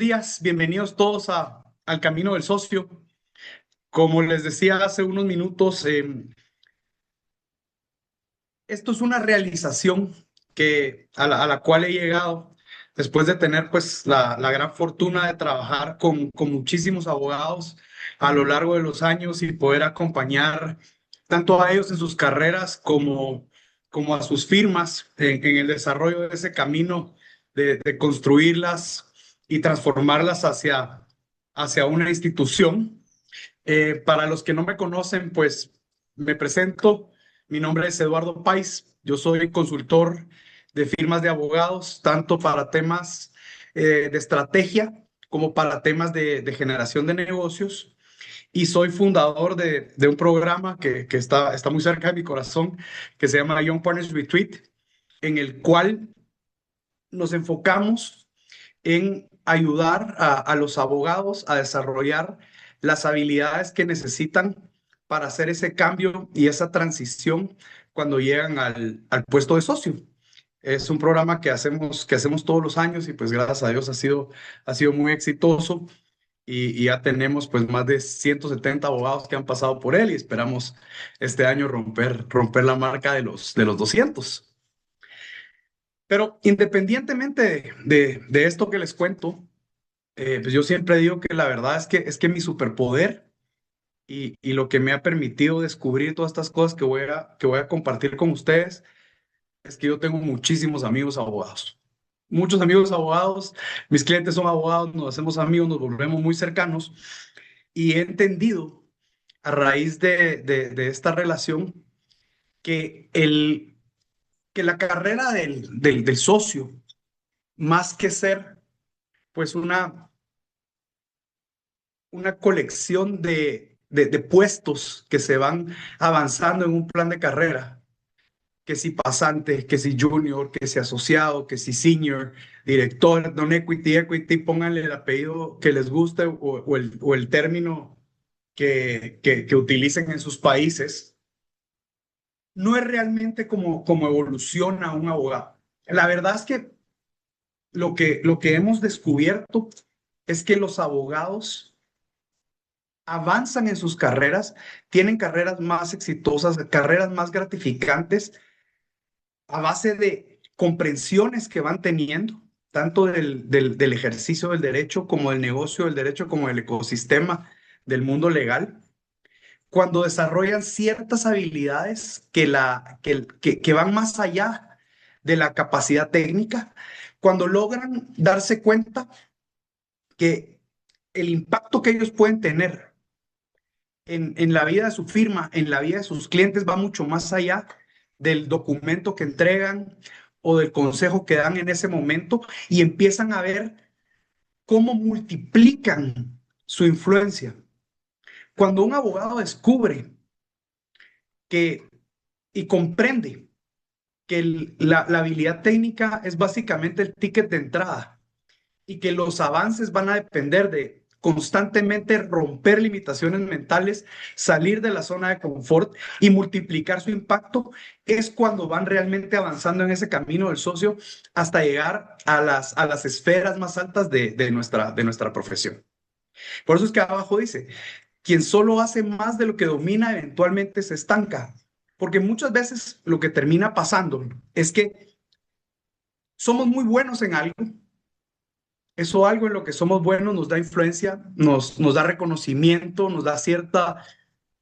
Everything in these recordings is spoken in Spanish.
días, bienvenidos todos al Camino del Socio. Como les decía hace unos minutos, esto es una realización a la cual he llegado después de tener pues la gran fortuna de trabajar con muchísimos abogados a lo largo de los años y poder acompañar tanto a ellos en sus carreras como a sus firmas en el desarrollo de ese camino de construirlas y transformarlas hacia una institución. Para los que no me conocen, pues me presento. Mi nombre es Eduardo Pais. Yo soy consultor de firmas de abogados, tanto para temas de estrategia como para temas de generación de negocios. Y soy fundador de un programa que está muy cerca de mi corazón, que se llama Young Partners Retreat, en el cual nos enfocamos en ayudar a los abogados a desarrollar las habilidades que necesitan para hacer ese cambio y esa transición cuando llegan al puesto de socio. Es un programa que hacemos todos los años y pues gracias a Dios ha sido muy exitoso y ya tenemos pues más de 170 abogados que han pasado por él y esperamos este año romper la marca de los 200. Pero independientemente de esto que les cuento, pues yo siempre digo que la verdad es que mi superpoder y lo que me ha permitido descubrir todas estas cosas que voy a compartir con ustedes es que yo tengo muchísimos amigos abogados. Muchos amigos abogados, mis clientes son abogados, nos hacemos amigos, nos volvemos muy cercanos y he entendido a raíz de esta relación que, que la carrera del socio, más que ser pues una colección de puestos que se van avanzando en un plan de carrera, que si pasante, que si junior, que si asociado, que si senior, director, non-equity, equity, pónganle el apellido que les guste o el término que utilicen en sus países, no es realmente como evoluciona un abogado. La verdad es que lo que hemos descubierto es que los abogados avanzan en sus carreras, tienen carreras más exitosas, carreras más gratificantes a base de comprensiones que van teniendo, tanto del ejercicio del derecho como del negocio del derecho, como del ecosistema del mundo legal, cuando desarrollan ciertas habilidades que van más allá de la capacidad técnica, cuando logran darse cuenta que el impacto que ellos pueden tener en la vida de su firma, en la vida de sus clientes, va mucho más allá del documento que entregan o del consejo que dan en ese momento y empiezan a ver cómo multiplican su influencia. Cuando un abogado descubre que y comprende que la habilidad técnica es básicamente el ticket de entrada y que los avances van a depender de constantemente romper limitaciones mentales, salir de la zona de confort y multiplicar su impacto, es cuando van realmente avanzando en ese camino del socio hasta llegar a las esferas más altas de nuestra profesión. Por eso es que abajo dice, quien solo hace más de lo que domina eventualmente se estanca, porque muchas veces lo que termina pasando es que somos muy buenos en algo. Eso algo en lo que somos buenos nos da influencia, nos da reconocimiento, nos da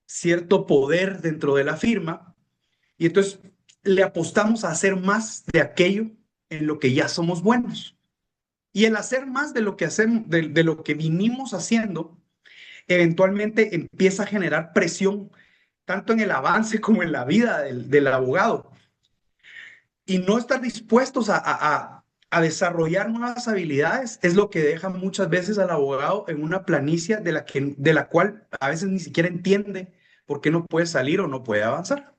cierto poder dentro de la firma y entonces le apostamos a hacer más de aquello en lo que ya somos buenos. Y el hacer más de lo que hacemos, de lo que vinimos haciendo, eventualmente empieza a generar presión tanto en el avance como en la vida del abogado. Y no estar dispuestos a desarrollar nuevas habilidades es lo que deja muchas veces al abogado en una planicie de la cual a veces ni siquiera entiende por qué no puede salir o no puede avanzar.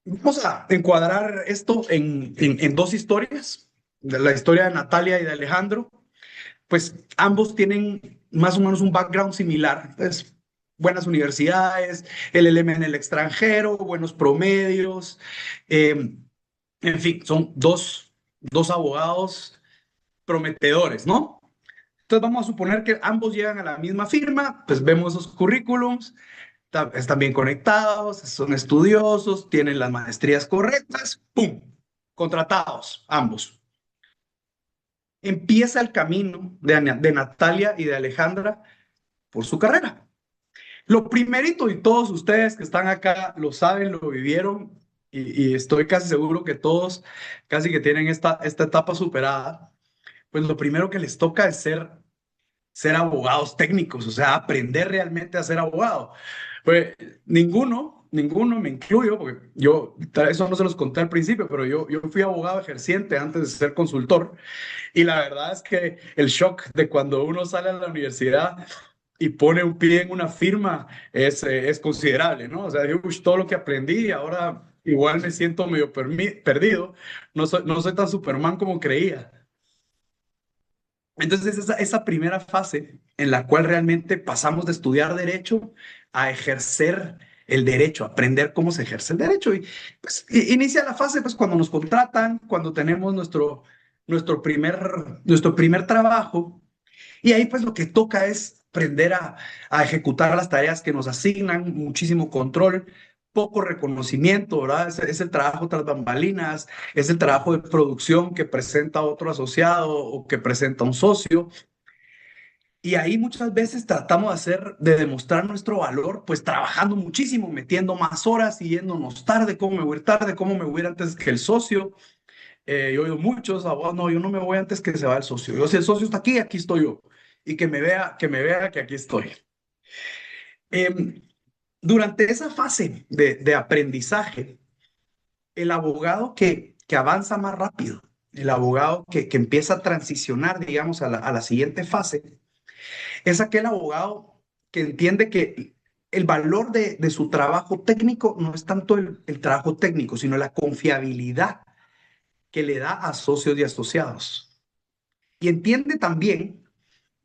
Vamos a encuadrar esto en dos historias, la historia de Natalia y de Alejandro. Pues ambos tienen más o menos un background similar. Pues, buenas universidades, el LM en el extranjero, buenos promedios. En fin, son dos abogados prometedores, ¿no? Entonces vamos a suponer que ambos llegan a la misma firma, pues vemos esos currículums, están bien conectados, son estudiosos, tienen las maestrías correctas, ¡pum! Contratados, ambos. Empieza el camino de Natalia y de Alejandra por su carrera. Lo primerito, y todos ustedes que están acá lo saben, lo vivieron, y estoy casi seguro que todos casi que tienen esta etapa superada, pues lo primero que les toca es ser abogados técnicos, o sea, aprender realmente a ser abogado. Pues ninguno, me incluyo, porque yo, eso no se los conté al principio, pero yo fui abogado ejerciente antes de ser consultor, y la verdad es que el shock de cuando uno sale a la universidad y pone un pie en una firma es considerable, ¿no? O sea, digo, "Ush, todo lo que aprendí, ahora igual me siento medio perdido, no soy tan Superman como creía". Entonces, esa primera fase en la cual realmente pasamos de estudiar derecho a ejercer el derecho, aprender cómo se ejerce el derecho. Y pues inicia la fase pues cuando nos contratan, cuando tenemos nuestro primer trabajo. Y ahí pues lo que toca es aprender a ejecutar las tareas que nos asignan, muchísimo control, poco reconocimiento, ¿verdad? Es el trabajo tras bambalinas, es el trabajo de producción que presenta otro asociado o que presenta un socio. Y ahí muchas veces tratamos de demostrar nuestro valor, pues trabajando muchísimo, metiendo más horas y yéndonos tarde, cómo me voy a ir tarde, cómo me voy a ir antes que el socio. Yo he oído muchos abogados, no, yo no me voy antes que se va el socio. Yo, si el socio está aquí, aquí estoy yo. Y que me vea que aquí estoy. Em, Durante esa fase de aprendizaje, el abogado que avanza más rápido, el abogado que empieza a transicionar, digamos, a la siguiente fase, es aquel abogado que entiende que el valor de su trabajo técnico no es tanto el trabajo técnico, sino la confiabilidad que le da a socios y asociados. Y entiende también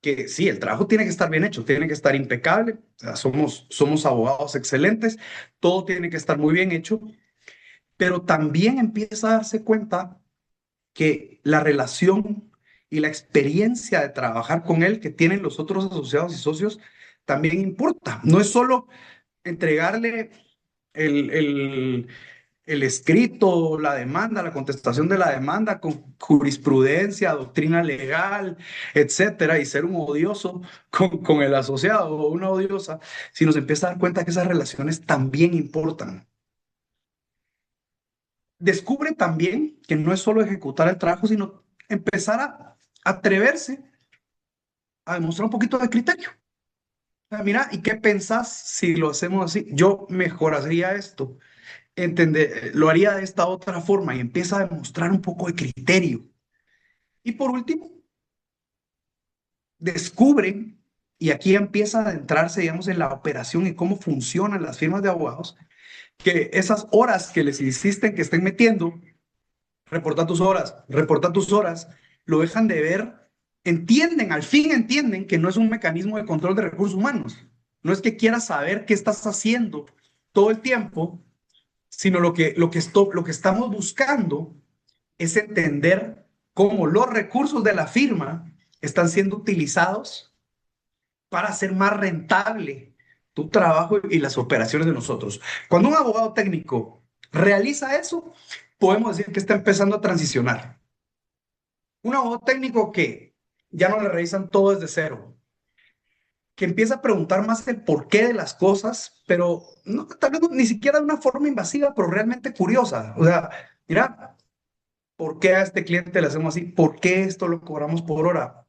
que sí, el trabajo tiene que estar bien hecho, tiene que estar impecable, o sea, somos abogados excelentes, todo tiene que estar muy bien hecho, pero también empieza a darse cuenta que la relación y la experiencia de trabajar con él que tienen los otros asociados y socios también importa. No es solo entregarle el, el, el escrito, la demanda, la contestación de la demanda con jurisprudencia, doctrina legal, etcétera, y ser un odioso con el asociado o una odiosa, si nos empieza a dar cuenta que esas relaciones también importan. Descubre también que no es solo ejecutar el trabajo, sino empezar a atreverse a demostrar un poquito de criterio. O sea, mira, ¿y qué pensás si lo hacemos así? Yo mejoraría esto, lo haría de esta otra forma y empieza a demostrar un poco de criterio. Y por último, descubren, y aquí empieza a adentrarse, digamos, en la operación y cómo funcionan las firmas de abogados, que esas horas que les insisten que estén metiendo, reporta tus horas, lo dejan de ver, al fin entienden que no es un mecanismo de control de recursos humanos. No es que quieras saber qué estás haciendo todo el tiempo, sino lo que estamos buscando es entender cómo los recursos de la firma están siendo utilizados para hacer más rentable tu trabajo y las operaciones de nosotros. Cuando un abogado técnico realiza eso, podemos decir que está empezando a transicionar. Un abogado técnico que ya no le revisan todo desde cero, que empieza a preguntar más el porqué de las cosas, pero no, tal vez ni siquiera de una forma invasiva, pero realmente curiosa. O sea, mira, ¿por qué a este cliente le hacemos así? ¿Por qué esto lo cobramos por hora?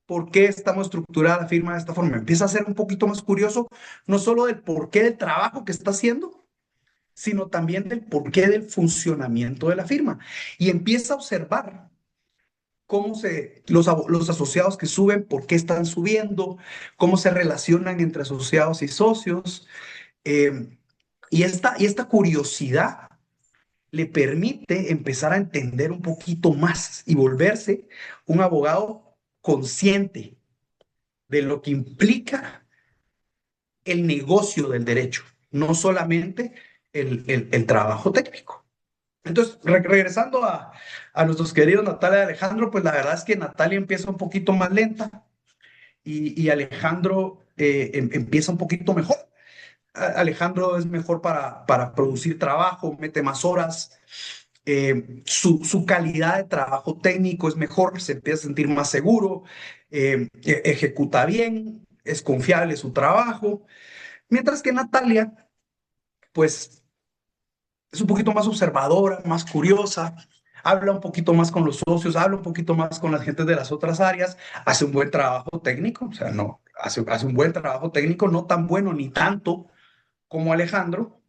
¿Por qué estamos estructurada la firma de esta forma? Empieza a ser un poquito más curioso, no solo del porqué del trabajo que está haciendo, sino también del porqué del funcionamiento de la firma. Y empieza a observar cómo los asociados que suben, por qué están subiendo, cómo se relacionan entre asociados y socios. eh, y esta curiosidad le permite empezar a entender un poquito más y volverse un abogado consciente de lo que implica el negocio del derecho, no solamente el trabajo técnico. Entonces, regresando a nuestros queridos Natalia y Alejandro, pues la verdad es que Natalia empieza un poquito más lenta y Alejandro empieza un poquito mejor. Alejandro es mejor para producir trabajo, mete más horas, su calidad de trabajo técnico es mejor, se empieza a sentir más seguro, ejecuta bien, es confiable su trabajo, mientras que Natalia, pues es un poquito más observadora, más curiosa, habla un poquito más con los socios, habla un poquito más con la gente de las otras áreas, hace un buen trabajo técnico, o sea, no, hace un buen trabajo técnico, no tan bueno ni tanto como Alejandro.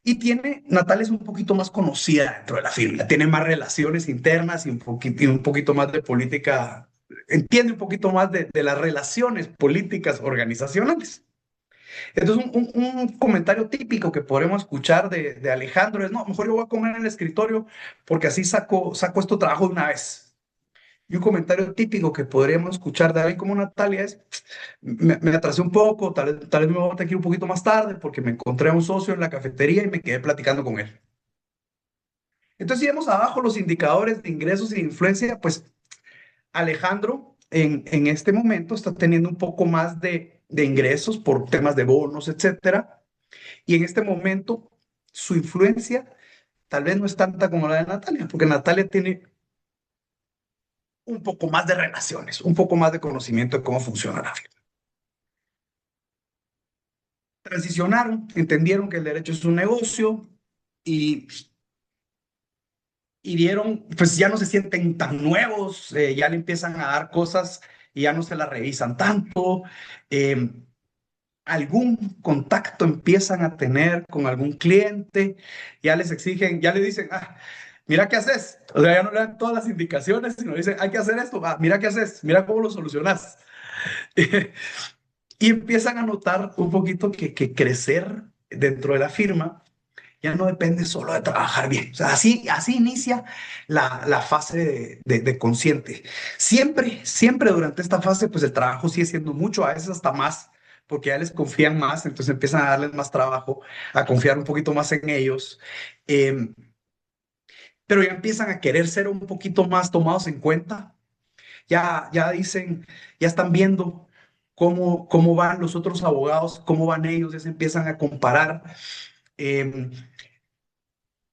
Y tiene, Natalia es un poquito más conocida dentro de la firma, tiene más relaciones internas y un poquito más de política, entiende un poquito más de las relaciones políticas organizacionales. Entonces, un comentario típico que podremos escuchar de Alejandro es, no, mejor yo voy a comer en el escritorio porque así saco esto trabajo de una vez. Y un comentario típico que podríamos escuchar de alguien como Natalia es, me atrasé un poco, tal vez me voy a tener que ir un poquito más tarde porque me encontré a un socio en la cafetería y me quedé platicando con él. Entonces, si vemos abajo los indicadores de ingresos e influencia, pues Alejandro en este momento está teniendo un poco más de ingresos por temas de bonos, etcétera. Y en este momento su influencia tal vez no es tanta como la de Natalia, porque Natalia tiene un poco más de relaciones, un poco más de conocimiento de cómo funciona la firma. Transicionaron, entendieron que el derecho es un negocio y, y dieron, pues ya no se sienten tan nuevos, ya le empiezan a dar cosas y ya no se las revisan tanto. Eh, algún contacto empiezan a tener con algún cliente, ya les exigen, ya le dicen, mira qué haces. O sea, ya no le dan todas las indicaciones, sino dicen, hay que hacer esto, mira qué haces, mira cómo lo solucionas. Y empiezan a notar un poquito que crecer dentro de la firma ya no depende solo de trabajar bien. O sea, así inicia la fase de consciente. Siempre durante esta fase, pues el trabajo sigue siendo mucho, a veces hasta más, porque ya les confían más, entonces empiezan a darles más trabajo, a confiar un poquito más en ellos. Eh, pero ya empiezan a querer ser un poquito más tomados en cuenta. Ya dicen, ya están viendo cómo van los otros abogados, cómo van ellos, ya se empiezan a comparar. Eh,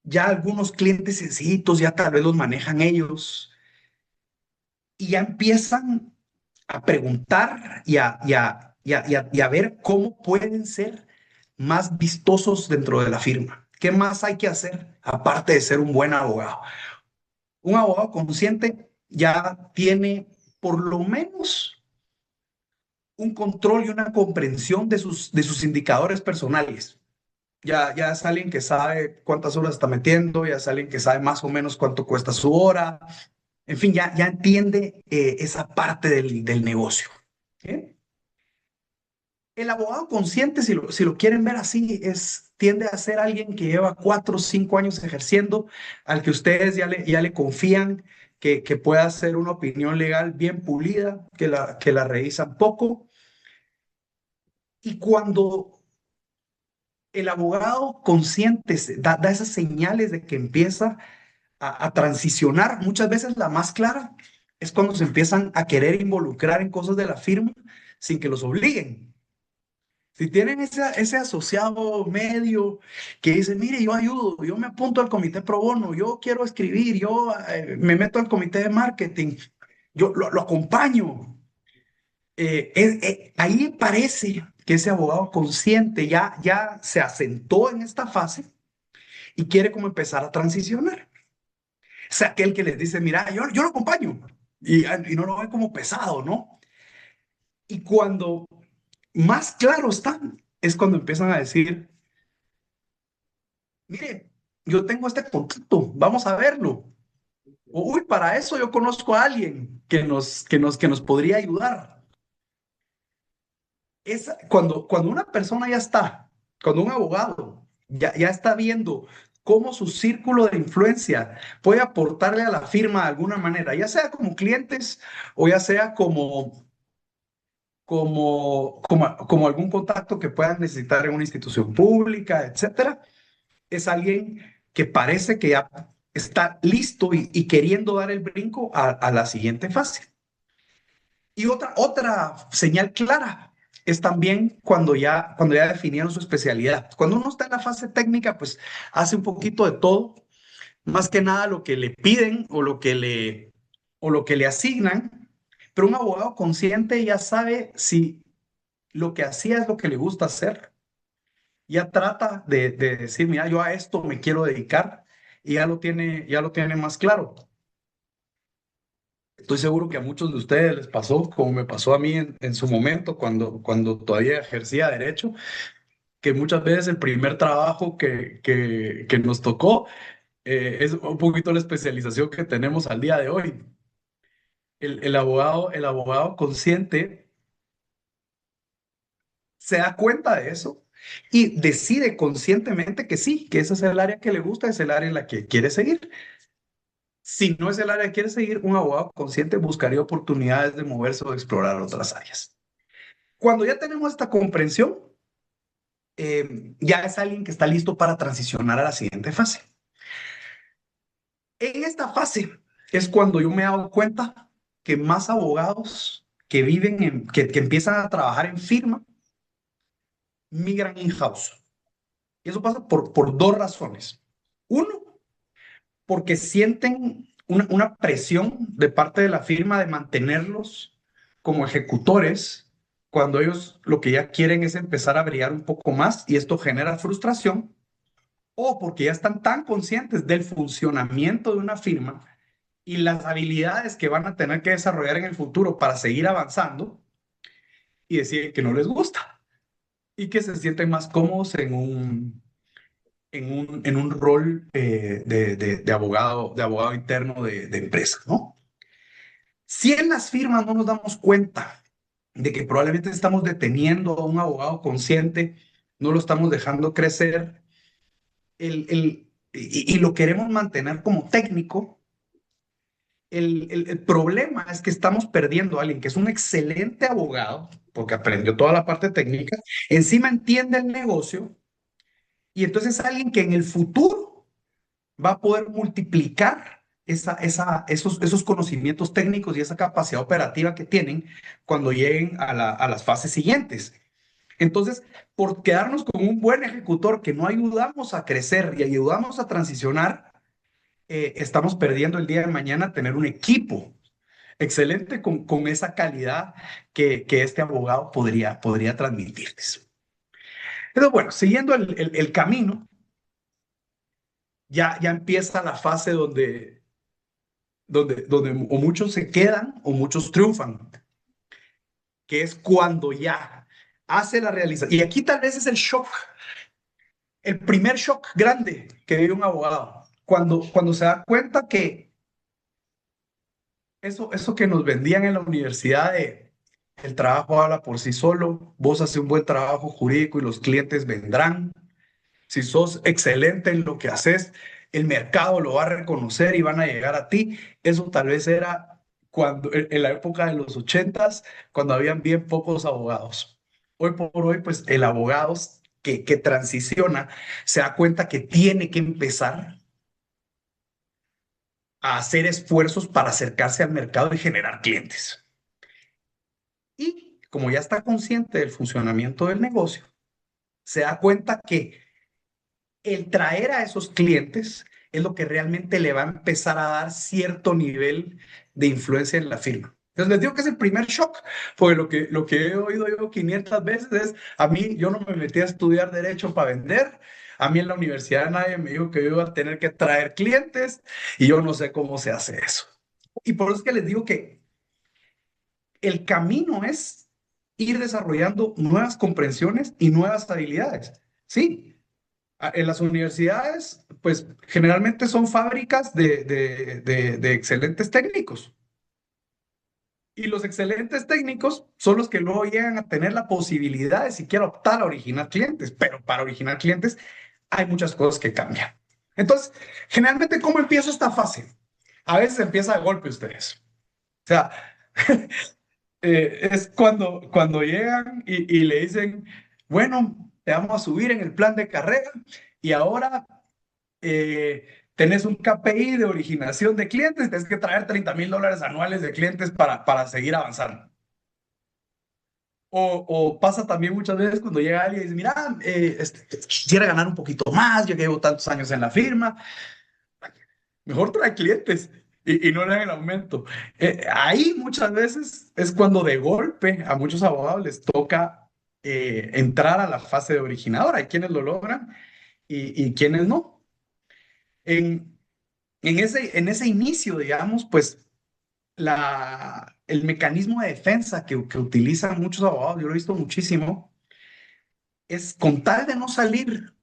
ya algunos clientes sencillitos ya tal vez los manejan ellos y ya empiezan a preguntar y a ver cómo pueden ser más vistosos dentro de la firma. ¿Qué más hay que hacer aparte de ser un buen abogado? Un abogado consciente ya tiene por lo menos un control y una comprensión de sus indicadores personales. Ya es alguien que sabe cuántas horas está metiendo, ya es alguien que sabe más o menos cuánto cuesta su hora, en fin, ya entiende esa parte del negocio. ¿Sí? El abogado consciente, si lo quieren ver así, tiende a ser alguien que lleva 4 o 5 años ejerciendo, al que ustedes ya le confían que pueda hacer una opinión legal bien pulida, que la revisan poco. Y cuando el abogado consciente da esas señales de que empieza a transicionar, muchas veces la más clara es cuando se empiezan a querer involucrar en cosas de la firma sin que los obliguen. Si tienen ese asociado medio que dice, mire, yo ayudo, yo me apunto al comité pro bono, yo quiero escribir, yo me meto al comité de marketing, yo lo acompaño. Ahí parece que ese abogado consciente ya se asentó en esta fase y quiere como empezar a transicionar. Es aquel que les dice, mira, yo lo acompaño y no lo ve como pesado, ¿no? Y cuando más claro están, es cuando empiezan a decir, mire, yo tengo este contacto, vamos a verlo. O, uy, para eso yo conozco a alguien que nos podría ayudar. Cuando una persona ya está, cuando un abogado ya está viendo cómo su círculo de influencia puede aportarle a la firma de alguna manera, ya sea como clientes o ya sea como algún contacto que puedan necesitar en una institución pública, etcétera, es alguien que parece que ya está listo y queriendo dar el brinco a la siguiente fase. Y otra señal clara es también cuando ya definieron su especialidad. Cuando uno está en la fase técnica, pues hace un poquito de todo, más que nada lo que le piden o lo que le asignan, pero un abogado consciente ya sabe si lo que hacía es lo que le gusta hacer, ya trata de decir, mira, yo a esto me quiero dedicar y ya lo tiene más claro. Estoy seguro que a muchos de ustedes les pasó, como me pasó a mí en su momento, cuando todavía ejercía derecho, que muchas veces el primer trabajo que nos tocó es un poquito la especialización que tenemos al día de hoy. El abogado consciente se da cuenta de eso y decide conscientemente que sí, que ese es el área que le gusta, es el área en la que quiere seguir. Si no es el área que quiere seguir, un abogado consciente buscaría oportunidades de moverse o de explorar otras áreas. Cuando ya tenemos esta comprensión, ya es alguien que está listo para transicionar a la siguiente fase. En esta fase es cuando yo me he dado cuenta que más abogados que empiezan a trabajar en firma migran in-house. Y eso pasa por dos razones. Uno, porque sienten una presión de parte de la firma de mantenerlos como ejecutores cuando ellos lo que ya quieren es empezar a brillar un poco más y esto genera frustración, o porque ya están tan conscientes del funcionamiento de una firma y las habilidades que van a tener que desarrollar en el futuro para seguir avanzando y deciden que no les gusta y que se sienten más cómodos en un rol de abogado interno de empresa, ¿no? Si en las firmas no nos damos cuenta de que probablemente estamos deteniendo a un abogado consciente, no lo estamos dejando crecer y lo queremos mantener como técnico, el problema es que estamos perdiendo a alguien que es un excelente abogado, porque aprendió toda la parte técnica, encima entiende el negocio, y entonces es alguien que en el futuro va a poder multiplicar esos conocimientos técnicos y esa capacidad operativa que tienen cuando lleguen a las fases siguientes. Entonces, por quedarnos con un buen ejecutor que no ayudamos a crecer y ayudamos a transicionar, estamos perdiendo el día de mañana tener un equipo excelente con esa calidad que este abogado podría transmitirles. Entonces, bueno, siguiendo el camino, ya empieza la fase donde o muchos se quedan o muchos triunfan, que es cuando ya hace la realización. Y aquí tal vez es el shock, el primer shock grande que vive un abogado, cuando se da cuenta que eso que nos vendían en la universidad de el trabajo habla por sí solo, vos haces un buen trabajo jurídico y los clientes vendrán. Si sos excelente en lo que haces, el mercado lo va a reconocer y van a llegar a ti. Eso tal vez era en la época de los ochentas, cuando habían bien pocos abogados. Hoy por hoy, pues el abogado que transiciona se da cuenta que tiene que empezar a hacer esfuerzos para acercarse al mercado y generar clientes. Y como ya está consciente del funcionamiento del negocio, se da cuenta que el traer a esos clientes es lo que realmente le va a empezar a dar cierto nivel de influencia en la firma. Entonces les digo que es el primer shock, porque lo que he oído yo 500 veces es, a mí yo no me metí a estudiar derecho para vender, a mí en la universidad nadie me dijo que yo iba a tener que traer clientes y yo no sé cómo se hace eso. Y por eso es que les digo que el camino es ir desarrollando nuevas comprensiones y nuevas habilidades. Sí, en las universidades, pues generalmente son fábricas de excelentes técnicos. Y los excelentes técnicos son los que luego llegan a tener la posibilidad de siquiera optar a originar clientes. Pero para originar clientes hay muchas cosas que cambian. Entonces, generalmente, ¿cómo empieza esta fase? A veces empieza de golpe ustedes. O sea, es cuando llegan y le dicen, bueno, te vamos a subir en el plan de carrera y ahora tenés un KPI de originación de clientes, tienes que traer $30,000 anuales de clientes para seguir avanzando. O pasa también muchas veces cuando llega alguien y dice, mira, quisiera ganar un poquito más, yo llevo tantos años en la firma, mejor trae clientes y no le dan el aumento. Ahí muchas veces es cuando de golpe a muchos abogados les toca entrar a la fase de originador. Hay quienes lo logran y quienes no. En, en ese inicio, digamos, pues el mecanismo de defensa que utilizan muchos abogados, yo lo he visto muchísimo, es con tal de no salir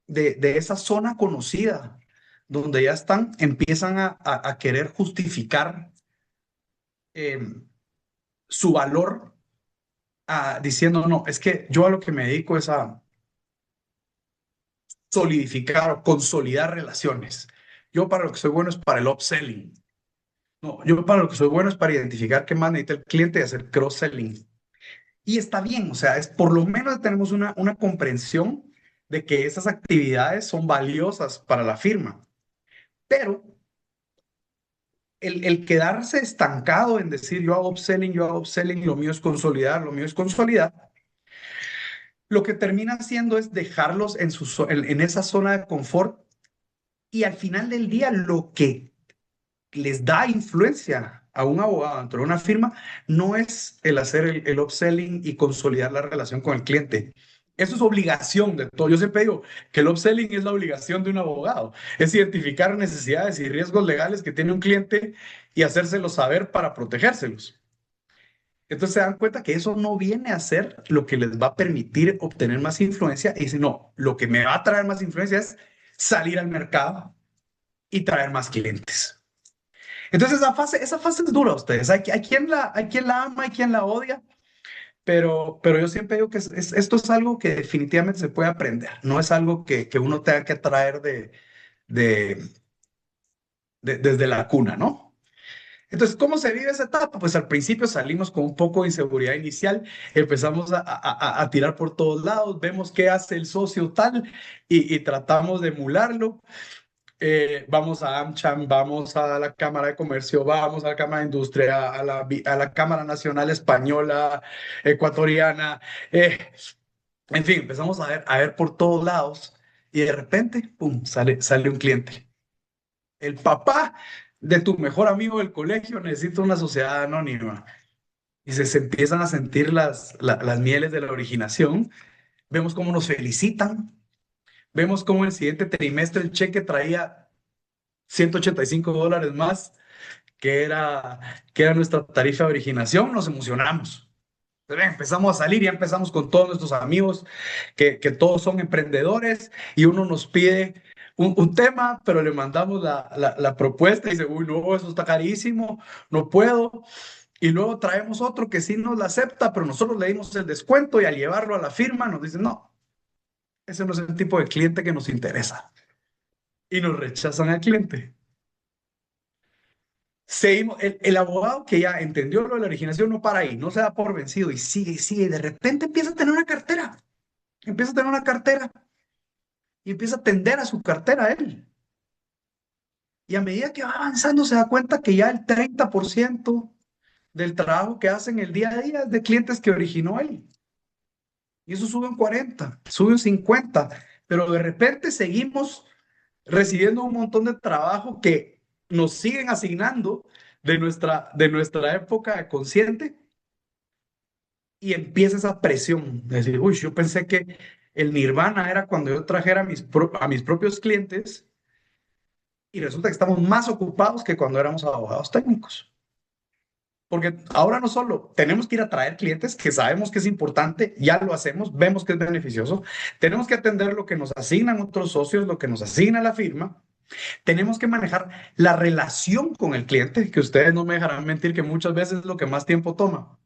de esa zona conocida, donde ya están, empiezan a querer justificar eh, su valor diciendo, no, es que yo a lo que me dedico es a solidificar o consolidar relaciones. Yo para lo que soy bueno es para el upselling. No, yo para lo que soy bueno es para identificar qué más necesita el cliente y hacer cross-selling. Y está bien, o sea, es por lo menos tenemos una comprensión de que esas actividades son valiosas para la firma. Pero el quedarse estancado en decir yo hago upselling, lo mío es consolidar, lo que termina haciendo es dejarlos en esa zona de confort y al final del día lo que les da influencia a un abogado dentro de una firma no es el hacer el upselling y consolidar la relación con el cliente. Eso es obligación de todo. Yo siempre digo que el upselling es la obligación de un abogado. Es identificar necesidades y riesgos legales que tiene un cliente y hacérselos saber para protegérselos. Entonces se dan cuenta que eso no viene a ser lo que les va a permitir obtener más influencia y dicen, no, lo que me va a traer más influencia es salir al mercado y traer más clientes. Entonces esa fase es dura a ustedes. Hay quien la ama, hay quien la odia, pero yo siempre digo que esto es algo que definitivamente se puede aprender. No es algo que uno tenga que traer de, desde la cuna, ¿no? Entonces, ¿cómo se vive esa etapa? Pues al principio salimos con un poco de inseguridad inicial, empezamos a tirar por todos lados, vemos qué hace el socio tal y tratamos de emularlo. Vamos a AmCham, vamos a la Cámara de Comercio, vamos a la Cámara de Industria, a la Cámara Nacional Española, Ecuatoriana, en fin, empezamos a ver por todos lados y de repente, ¡pum!, sale un cliente. El papá de tu mejor amigo del colegio necesita una sociedad anónima y se empiezan a sentir las mieles de la originación. Vemos cómo nos felicitan, vemos cómo el siguiente trimestre el cheque traía $185 más, que era nuestra tarifa de originación, nos emocionamos. Empezamos a salir, ya empezamos con todos nuestros amigos, que todos son emprendedores, y uno nos pide un tema, pero le mandamos la propuesta y dice, uy, no, eso está carísimo, no puedo. Y luego traemos otro que sí nos la acepta, pero nosotros le dimos el descuento y al llevarlo a la firma nos dicen, no, ese no es el tipo de cliente que nos interesa. Y nos rechazan al cliente. Seguimos, el abogado que ya entendió lo de la originación no para ahí, no se da por vencido y sigue, sigue. Y de repente empieza a tener una cartera, empieza a tener una cartera y empieza a atender a su cartera él. Y a medida que va avanzando se da cuenta que ya el 30% del trabajo que hacen el día a día es de clientes que originó él. Y eso sube un 40, sube un 50, pero de repente seguimos recibiendo un montón de trabajo que nos siguen asignando de nuestra época de consciente y empieza esa presión de decir, uy, yo pensé que el nirvana era cuando yo trajera a mis propios clientes y resulta que estamos más ocupados que cuando éramos abogados técnicos. Porque ahora no solo tenemos que ir a traer clientes que sabemos que es importante, ya lo hacemos, vemos que es beneficioso, tenemos que atender lo que nos asignan otros socios, lo que nos asigna la firma, tenemos que manejar la relación con el cliente, que ustedes no me dejarán mentir que muchas veces es lo que más tiempo toma.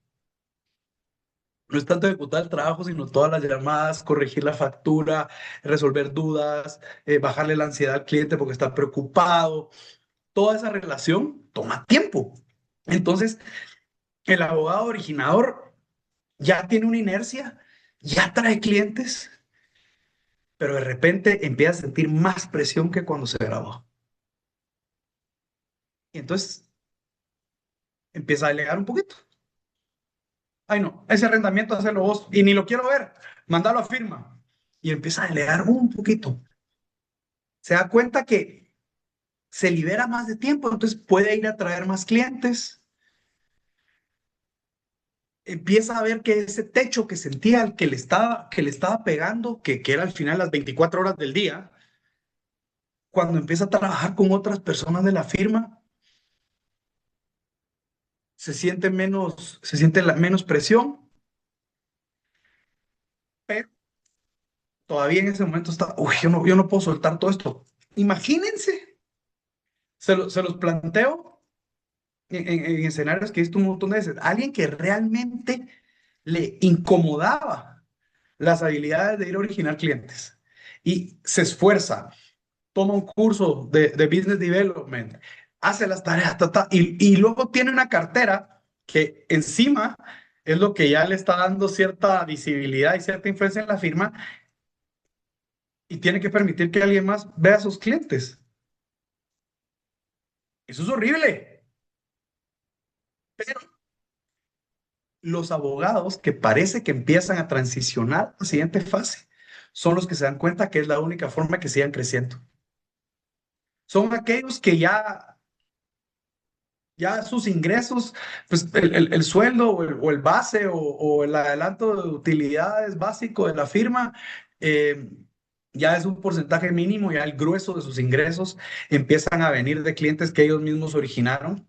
No es tanto ejecutar el trabajo, sino todas las llamadas, corregir la factura, resolver dudas, bajarle la ansiedad al cliente porque está preocupado. Toda esa relación toma tiempo. Entonces, el abogado originador ya tiene una inercia, ya trae clientes pero de repente empieza a sentir más presión que cuando se graduó. Y entonces empieza a delegar un poquito. Ay, no, ese arrendamiento hazlo vos y ni lo quiero ver, mandalo a firma. Y empieza a delegar un poquito. Se da cuenta que se libera más de tiempo, entonces puede ir a traer más clientes. Empieza a ver que ese techo que sentía, que le estaba pegando, que era al final las 24 horas del día, cuando empieza a trabajar con otras personas de la firma, se siente menos presión, pero todavía en ese momento está, uy, yo no puedo soltar todo esto. Imagínense, se los planteo en escenarios que he visto un montón de veces. Alguien que realmente le incomodaba las habilidades de ir a originar clientes y se esfuerza, toma un curso de Business Development, hace las tareas, y luego tiene una cartera que encima es lo que ya le está dando cierta visibilidad y cierta influencia en la firma y tiene que permitir que alguien más vea a sus clientes. Eso es horrible. Pero los abogados que parece que empiezan a transicionar a la siguiente fase son los que se dan cuenta que es la única forma que sigan creciendo. Son aquellos que ya sus ingresos, pues el sueldo o el base o el adelanto de utilidades básico de la firma, eh, ya es un porcentaje mínimo, ya el grueso de sus ingresos empiezan a venir de clientes que ellos mismos originaron.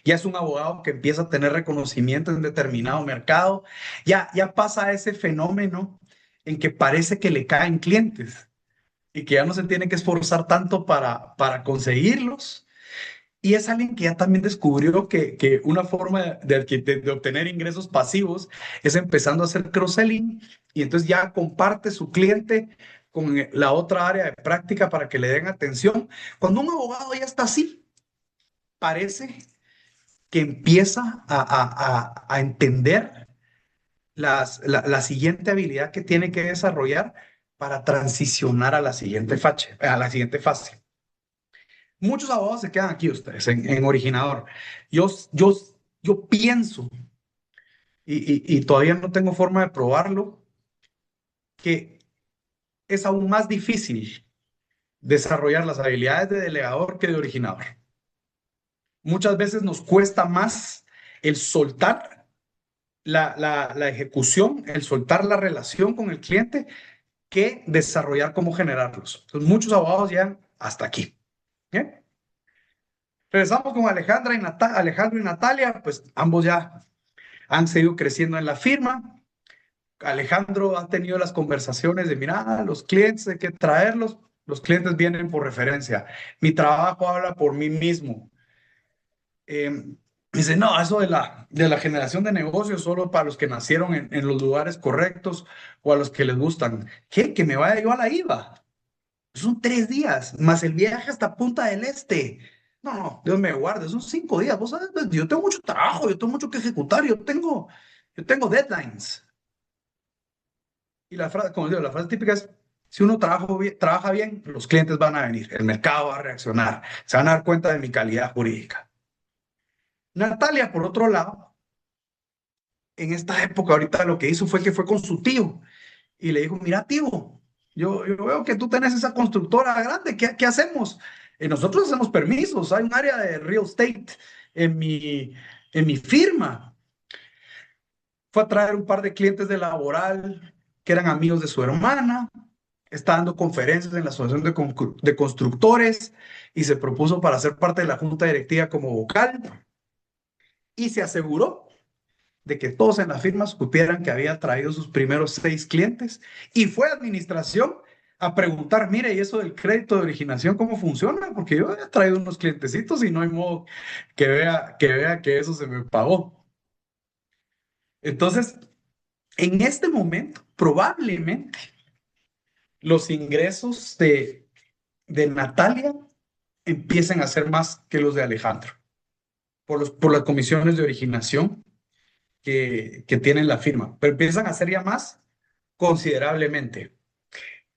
Ya es un abogado que empieza a tener reconocimiento en determinado mercado. Ya pasa ese fenómeno en que parece que le caen clientes y que ya no se tiene que esforzar tanto para conseguirlos. Y es alguien que ya también descubrió que una forma de obtener ingresos pasivos es empezando a hacer cross-selling y entonces ya comparte su cliente con la otra área de práctica para que le den atención. Cuando un abogado ya está así, parece que empieza a entender la siguiente habilidad que tiene que desarrollar para transicionar a la siguiente a la siguiente fase. Muchos abogados se quedan aquí ustedes, en originador. Yo, yo, yo pienso, y todavía no tengo forma de probarlo, que es aún más difícil desarrollar las habilidades de delegador que de originador. Muchas veces nos cuesta más el soltar la ejecución, el soltar la relación con el cliente, que desarrollar cómo generarlos. Entonces, muchos abogados llegan hasta aquí. ¿Bien? Regresamos con Alejandro y Natalia, pues ambos ya han seguido creciendo en la firma. Alejandro ha tenido las conversaciones de, mira, los clientes hay que traerlos, los clientes vienen por referencia, mi trabajo habla por mí mismo. Dice, no, eso de la generación de negocios solo para los que nacieron en los lugares correctos o a los que les gustan. ¿Qué? Que me vaya yo a la IVA. Son 3 días, más el viaje hasta Punta del Este. No, no, Dios me guarde, son 5 días. Vos sabes, pues, yo tengo mucho trabajo, yo tengo mucho que ejecutar, yo tengo deadlines. Y la frase, como digo, la frase típica es, si uno trabaja bien, los clientes van a venir, el mercado va a reaccionar, se van a dar cuenta de mi calidad jurídica. Natalia, por otro lado, en esta época ahorita lo que hizo fue que fue con su tío y le dijo, mira tío, yo veo que tú tenés esa constructora grande, ¿qué hacemos? Nosotros hacemos permisos, hay un área de real estate en en mi firma. Fue a traer un par de clientes de laboral que eran amigos de su hermana, está dando conferencias en la Asociación de Constructores y se propuso para ser parte de la junta directiva como vocal y se aseguró de que todos en la firma supieran que había traído sus primeros 6 clientes y fue a administración a preguntar, mire, ¿y eso del crédito de originación cómo funciona? Porque yo he traído unos clientecitos y no hay modo que vea que eso se me pagó. Entonces, en este momento, probablemente los ingresos de Natalia empiecen a ser más que los de Alejandro, por las comisiones de originación que tiene la firma, pero empiezan a ser ya más considerablemente.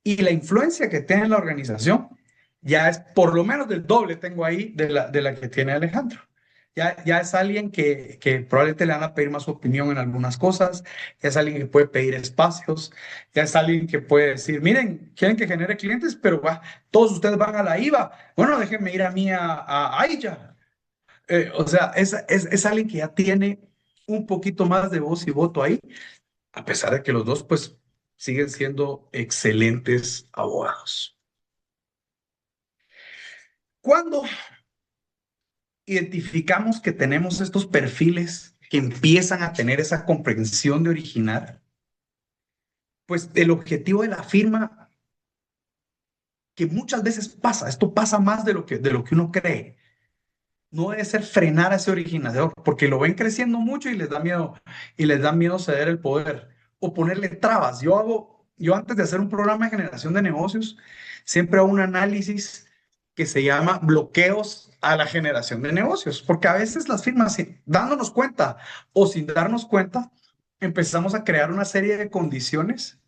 y la influencia que tiene en la organización ya es por lo menos del doble tengo ahí de la que tiene Alejandro. Ya es alguien que probablemente le van a pedir más su opinión en algunas cosas, ya es alguien que puede pedir espacios, ya es alguien que puede decir, miren, quieren que genere clientes, pero todos ustedes van a la IVA, bueno, déjenme ir a mí a Aija. O sea, es alguien que ya tiene un poquito más de voz y voto ahí, a pesar de que los dos pues siguen siendo excelentes abogados. Cuando identificamos que tenemos estos perfiles que empiezan a tener esa comprensión de originar, pues el objetivo de la firma, que muchas veces pasa, esto pasa más de lo que uno cree, no debe ser frenar a ese originador, porque lo ven creciendo mucho y les da miedo ceder el poder o ponerle trabas. Yo antes de hacer un programa de generación de negocios, siempre hago un análisis que se llama bloqueos a la generación de negocios, porque a veces las firmas, dándonos cuenta o sin darnos cuenta, empezamos a crear una serie de condiciones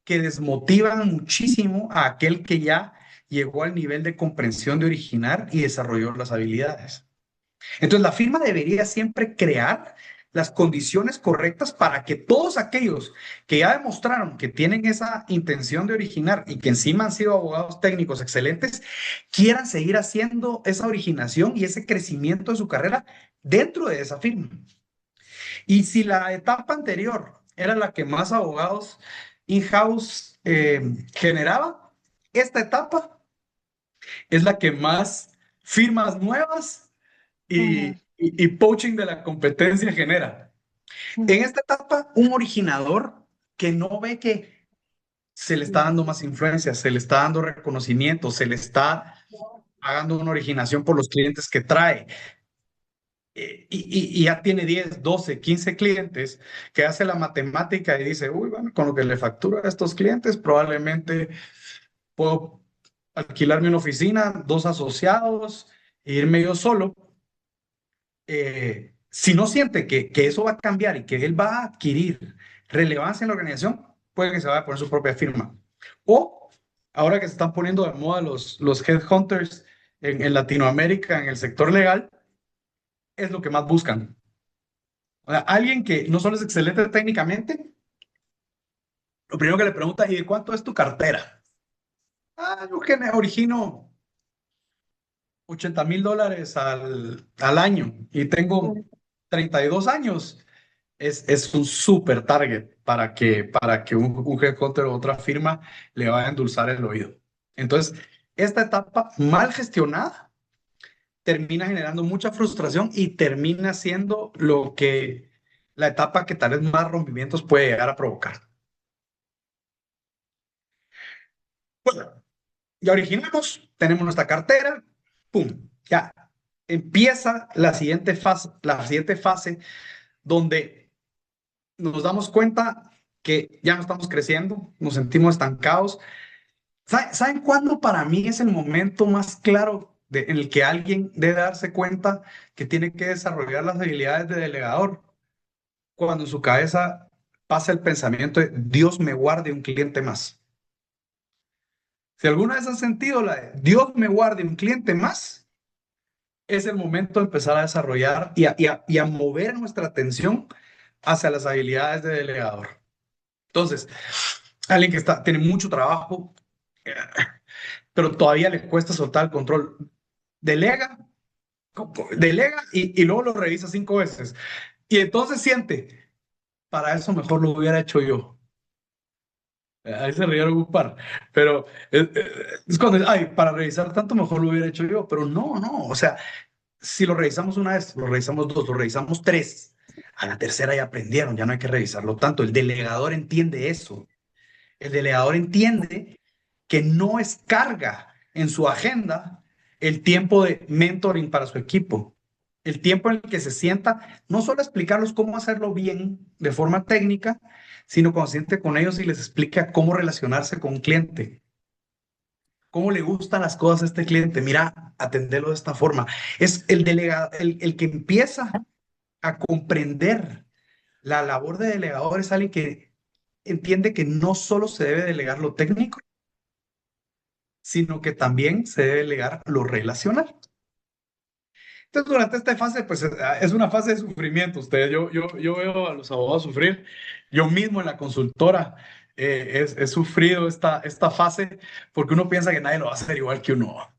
que desmotivan muchísimo a aquel que ya llegó al nivel de comprensión de originar y desarrolló las habilidades. Entonces, la firma debería siempre crear las condiciones correctas para que todos aquellos que ya demostraron que tienen esa intención de originar y que encima han sido abogados técnicos excelentes, quieran seguir haciendo esa originación y ese crecimiento de su carrera dentro de esa firma. Y si la etapa anterior era la que más abogados in-house generaba, esta etapa es la que más firmas nuevas Ujú, y poaching de la competencia genera. En ujú, esta etapa, un originador que no ve que se le está dando más influencia, se le está dando reconocimiento, se le está pagando una originación por los clientes que trae, y ya tiene 10, 12, 15 clientes, que hace la matemática y dice, uy, bueno, con lo que le facturo a estos clientes, probablemente puedo alquilarme una oficina, dos asociados, e irme yo solo. Si no siente que eso va a cambiar y que él va a adquirir relevancia en la organización, puede que se vaya a poner su propia firma. O ahora que se están poniendo de moda los headhunters en Latinoamérica, en el sector legal, es lo que más buscan. O sea, alguien que no solo es excelente técnicamente, lo primero que le pregunta, ¿y de cuánto es tu cartera? Ah, yo que origino $80,000 al año y tengo 32 años. Es un super target para que un headhunter o otra firma le vaya a endulzar el oído. Entonces, esta etapa mal gestionada termina generando mucha frustración y termina siendo lo que la etapa que tal vez más rompimientos puede llegar a provocar. Bueno, ya originamos, tenemos nuestra cartera, ¡pum! Ya empieza la siguiente fase donde nos damos cuenta que ya no estamos creciendo, nos sentimos estancados. ¿Saben cuándo para mí es el momento más claro en el que alguien debe darse cuenta que tiene que desarrollar las habilidades de delegador? Cuando en su cabeza pasa el pensamiento de Dios me guarde un cliente más. Si alguna vez has sentido la de Dios me guarde un cliente más, es el momento de empezar a desarrollar y a mover nuestra atención hacia las habilidades de delegador. Entonces, alguien que tiene mucho trabajo, eh, pero todavía le cuesta soltar el control, delega, delega y luego lo revisa 5 veces. Y entonces siente, para eso mejor lo hubiera hecho yo. Ahí se rieron un par, pero es cuando, ay, para revisar tanto mejor lo hubiera hecho yo, pero no, no, o sea, si lo revisamos una vez, lo revisamos dos, lo revisamos tres, a la tercera ya aprendieron, ya no hay que revisarlo tanto. El delegador entiende eso. El delegador entiende que no es carga en su agenda el tiempo de mentoring para su equipo, el tiempo en el que se sienta no solo a explicarles cómo hacerlo bien de forma técnica, sino cuando se siente con ellos y les explica cómo relacionarse con un cliente, cómo le gustan las cosas a este cliente. Mira, atenderlo de esta forma. Es el delegado, el que empieza a comprender la labor de delegador, es alguien que entiende que no solo se debe delegar lo técnico, sino que también se debe delegar lo relacional. Entonces, durante esta fase, pues es una fase de sufrimiento. Ustedes, yo veo a los abogados sufrir. Yo mismo en la consultora he sufrido esta fase porque uno piensa que nadie lo va a hacer igual que uno.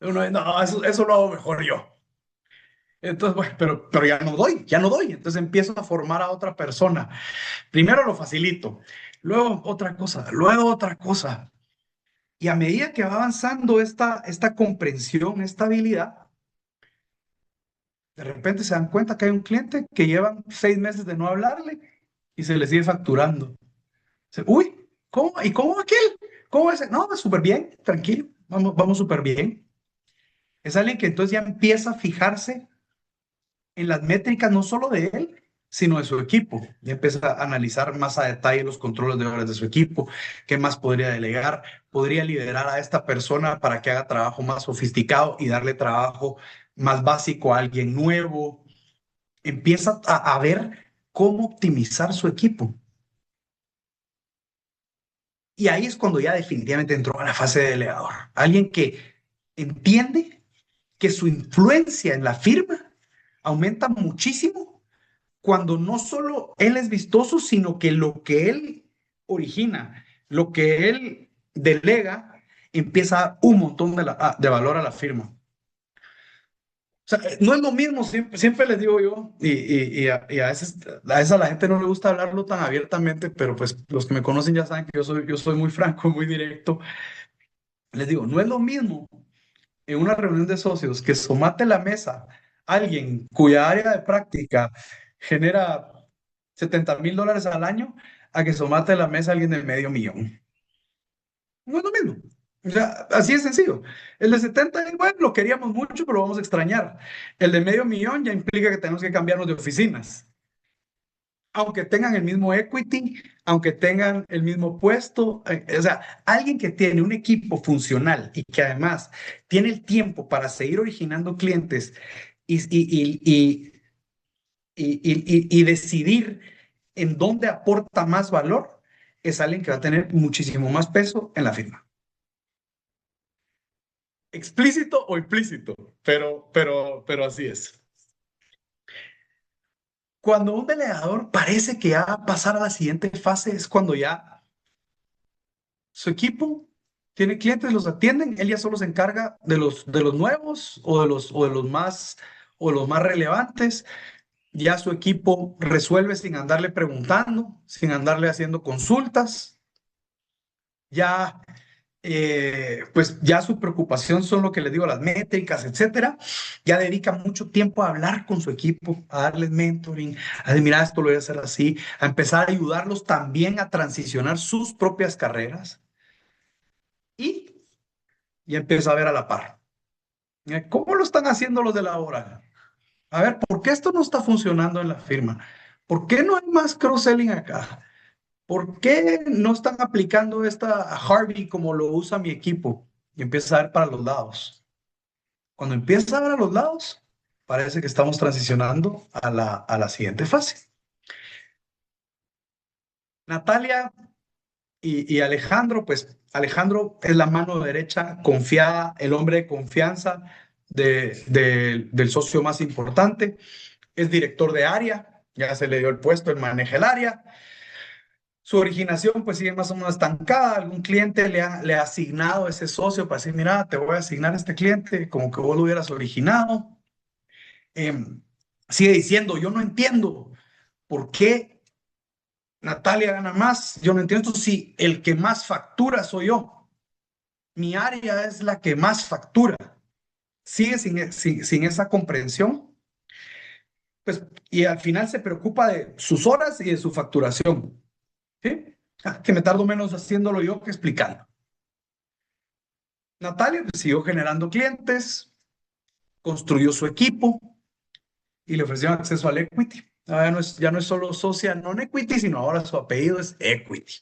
Uno, no, eso lo hago mejor yo. Entonces, bueno, pero ya no doy. Entonces empiezo a formar a otra persona. Primero lo facilito, luego otra cosa, luego otra cosa. Y a medida que va avanzando esta comprensión, esta habilidad, de repente se dan cuenta que hay un cliente que llevan 6 meses de no hablarle y se le sigue facturando. Uy, ¿cómo? ¿Y cómo aquel? ¿Cómo ese? No, pues súper bien, tranquilo, vamos súper bien. Es alguien que entonces ya empieza a fijarse en las métricas no solo de él, sino de su equipo. Ya empieza a analizar más a detalle los controles de horas de su equipo, qué más podría delegar, podría liderar a esta persona para que haga trabajo más sofisticado y darle trabajo más básico a alguien nuevo. Empieza a ver cómo optimizar su equipo. Y ahí es cuando ya definitivamente entró a la fase de delegador. Alguien que entiende que su influencia en la firma aumenta muchísimo cuando no solo él es vistoso, sino que lo que él origina, lo que él delega, empieza a dar un montón de valor a la firma. O sea, no es lo mismo, siempre les digo yo, y a veces a la gente no le gusta hablarlo tan abiertamente, pero pues los que me conocen ya saben que yo soy muy franco, muy directo. Les digo, no es lo mismo en una reunión de socios que somate la mesa alguien cuya área de práctica genera $70,000 al año a que somate la mesa alguien del medio millón. No es lo mismo. O sea, así es sencillo. El de 70, bueno, lo queríamos mucho, pero lo vamos a extrañar. El de medio millón ya implica que tenemos que cambiarnos de oficinas. Aunque tengan el mismo equity, aunque tengan el mismo puesto, o sea, alguien que tiene un equipo funcional y que además tiene el tiempo para seguir originando clientes y, y, y, y decidir en dónde aporta más valor, es alguien que va a tener muchísimo más peso en la firma. Explícito o implícito, pero así es. Cuando un delegador parece que ya va a pasar a la siguiente fase, es cuando ya su equipo tiene clientes, los atienden, él ya solo se encarga de los nuevos o de los más relevantes. Ya su equipo resuelve sin andarle preguntando, sin andarle haciendo consultas. Ya, pues ya su preocupación son lo que les digo, las métricas, etcétera. Ya dedica mucho tiempo a hablar con su equipo, a darles mentoring, a decir, mira, esto lo voy a hacer así, a empezar a ayudarlos también a transicionar sus propias carreras y ya empieza a ver a la par. ¿Cómo lo están haciendo los de la hora? A ver, ¿por qué esto no está funcionando en la firma? ¿Por qué no hay más cross-selling acá? ¿Por qué no están aplicando esta Harvey como lo usa mi equipo? Y empieza a ver para los lados. Cuando empieza a ver a los lados, parece que estamos transicionando a la siguiente fase. Natalia y Alejandro, pues Alejandro es la mano derecha confiada, el hombre de confianza del socio más importante. Es director de área, ya se le dio el puesto, él maneja el área. Su originación pues sigue más o menos estancada. Algún cliente le ha asignado a ese socio para decir, mira, te voy a asignar a este cliente como que vos lo hubieras originado. Sigue diciendo, yo no entiendo por qué Natalia gana más. Yo no entiendo si el que más factura soy yo. Mi área es la que más factura. Sigue sin esa comprensión. Pues, y al final se preocupa de sus horas y de su facturación. ¿Sí? Que me tardo menos haciéndolo yo que explicando. Natalia pues, siguió generando clientes, construyó su equipo y le ofrecieron acceso al equity. Ya no es solo social non-equity, sino ahora su apellido es equity.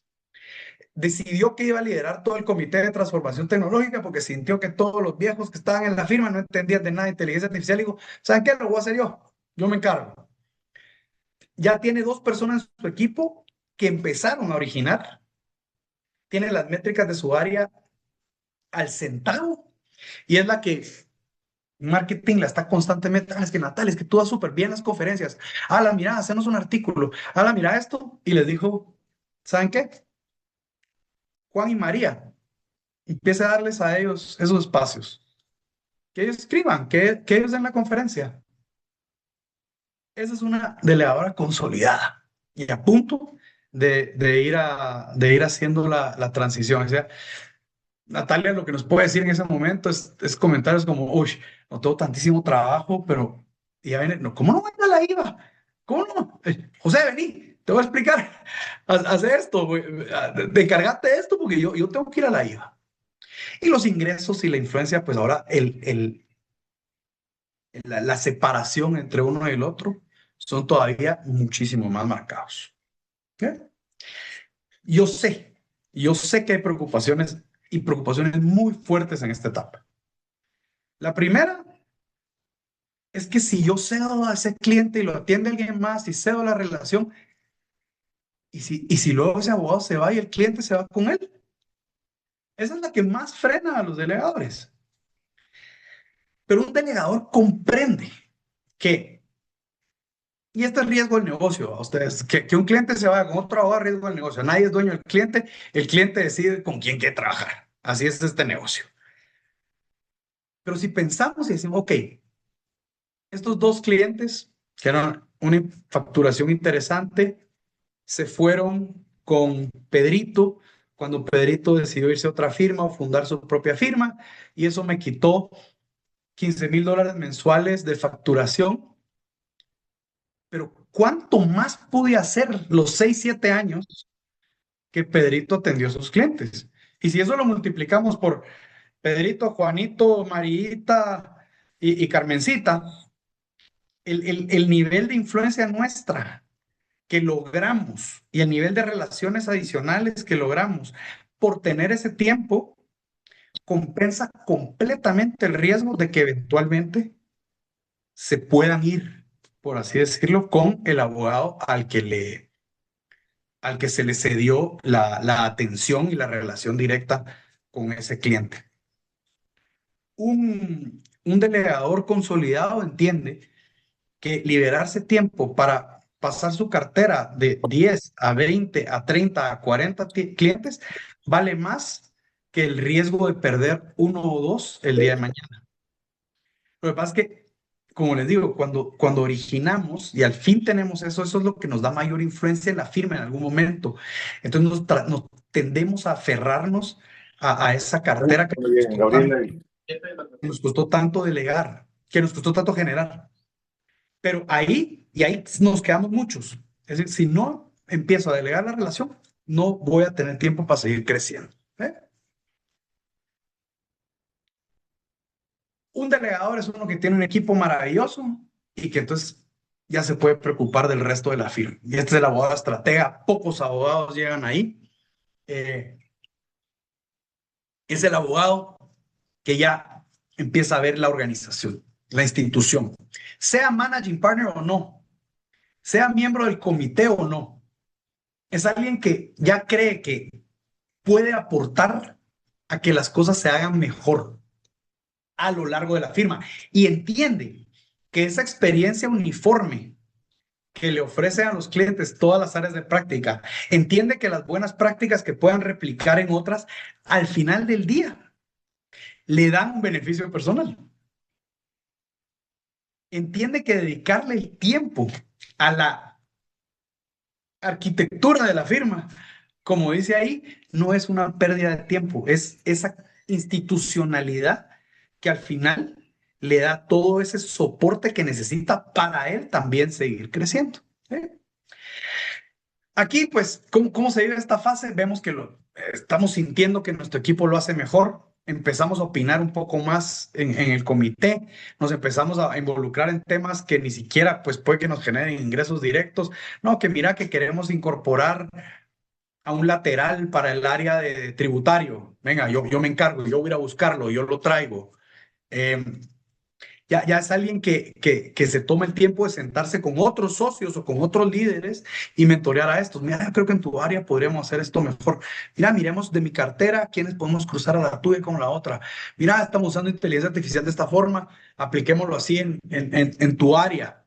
Decidió que iba a liderar todo el comité de transformación tecnológica porque sintió que todos los viejos que estaban en la firma no entendían de nada de inteligencia artificial. Y dijo, ¿saben qué? Lo voy a hacer yo me encargo. Ya tiene 2 personas en su equipo que empezaron a originar, tiene las métricas de su área al centavo y es la que marketing la está constantemente, es que Natalia, es que tú das súper bien las conferencias, la mira, hacernos un artículo, la mira esto, y les dijo, ¿saben qué? Juan y María, empiece a darles a ellos esos espacios, que ellos escriban, que ellos den la conferencia. Esa es una delegadora consolidada y a punto de ir haciendo la transición. O sea, Natalia lo que nos puede decir en ese momento es comentarios como, uy, no tengo tantísimo trabajo, pero y ya viene, no, ¿cómo no voy a la IVA? ¿Cómo no? José, vení, te voy a explicar, haz esto, güey, de encargate de esto porque yo tengo que ir a la IVA. Y los ingresos y la influencia, pues ahora la separación entre uno y el otro son todavía muchísimo más marcados. ¿Okay? Yo sé, yo sé que hay preocupaciones y preocupaciones muy fuertes en esta etapa. La primera es que si yo cedo a ese cliente y lo atiende alguien más y cedo la relación, y si luego ese abogado se va y el cliente se va con él, esa es la que más frena a los delegadores. Pero un delegador comprende que, y este es riesgo del negocio a ustedes, que un cliente se vaya con otro abogado es riesgo del negocio. Nadie es dueño del cliente, el cliente decide con quién quiere trabajar. Así es este negocio. Pero si pensamos y decimos, ok, estos dos clientes, que eran una facturación interesante, se fueron con Pedrito cuando Pedrito decidió irse a otra firma o fundar su propia firma, y eso me quitó $15,000 mensuales de facturación. Pero ¿cuánto más pude hacer los 6, 7 años que Pedrito atendió a sus clientes? Y si eso lo multiplicamos por Pedrito, Juanito, Marita y Carmencita, el nivel de influencia nuestra que logramos y el nivel de relaciones adicionales que logramos por tener ese tiempo compensa completamente el riesgo de que eventualmente se puedan ir, por así decirlo, con el abogado al que se le cedió la atención y la relación directa con ese cliente. Un delegador consolidado entiende que liberarse tiempo para pasar su cartera de 10 a 20 a 30 a 40 clientes vale más que el riesgo de perder uno o dos el día de mañana. Lo que pasa es que, como les digo, cuando originamos y al fin tenemos eso es lo que nos da mayor influencia en la firma en algún momento. Entonces nos tendemos a aferrarnos a esa cartera Muy bien, Gabriela. que nos costó tanto delegar, que nos costó tanto generar. Pero ahí nos quedamos muchos. Es decir, si no empiezo a delegar la relación, no voy a tener tiempo para seguir creciendo. ¿Eh? Un delegador es uno que tiene un equipo maravilloso y que entonces ya se puede preocupar del resto de la firma. Y este es el abogado estratega. Pocos abogados llegan ahí. Eh, es el abogado que ya empieza a ver la organización, la institución. Sea managing partner o no, sea miembro del comité o no, es alguien que ya cree que puede aportar a que las cosas se hagan mejor a lo largo de la firma y entiende que esa experiencia uniforme que le ofrece a los clientes todas las áreas de práctica, entiende que las buenas prácticas que puedan replicar en otras, al final del día, le dan un beneficio personal. Entiende que dedicarle el tiempo a la arquitectura de la firma, como dice ahí, no es una pérdida de tiempo, es esa institucionalidad que al final le da todo ese soporte que necesita para él también seguir creciendo. ¿Eh? Aquí, pues, ¿cómo se vive esta fase? Vemos que estamos sintiendo que nuestro equipo lo hace mejor. Empezamos a opinar un poco más en el comité, nos empezamos a involucrar en temas que ni siquiera, pues, puede que nos generen ingresos directos. No, que mira que queremos incorporar a un lateral para el área de tributario. Venga, yo me encargo, yo voy a ir a buscarlo, yo lo traigo. Eh, Ya es alguien que se toma el tiempo de sentarse con otros socios o con otros líderes y mentorear a estos. Mira, yo creo que en tu área podríamos hacer esto mejor. Mira, miremos de mi cartera quiénes podemos cruzar a la tuya con la otra. Mira, estamos usando inteligencia artificial de esta forma, apliquémoslo así en tu área.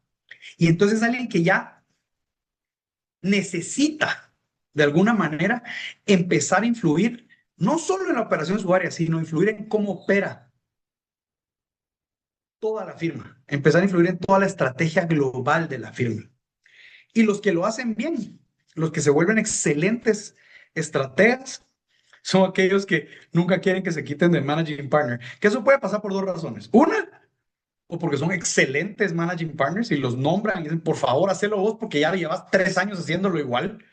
Y entonces alguien que ya necesita, de alguna manera, empezar a influir, no solo en la operación de su área, sino influir en cómo opera toda la firma, empezar a influir en toda la estrategia global de la firma. Y los que lo hacen bien, los que se vuelven excelentes estrategas, son aquellos que nunca quieren que se quiten del managing partner. Que eso puede pasar por dos razones. Una, o porque son excelentes managing partners y los nombran y dicen, por favor, hacelo vos porque ya llevas 3 años haciéndolo igual,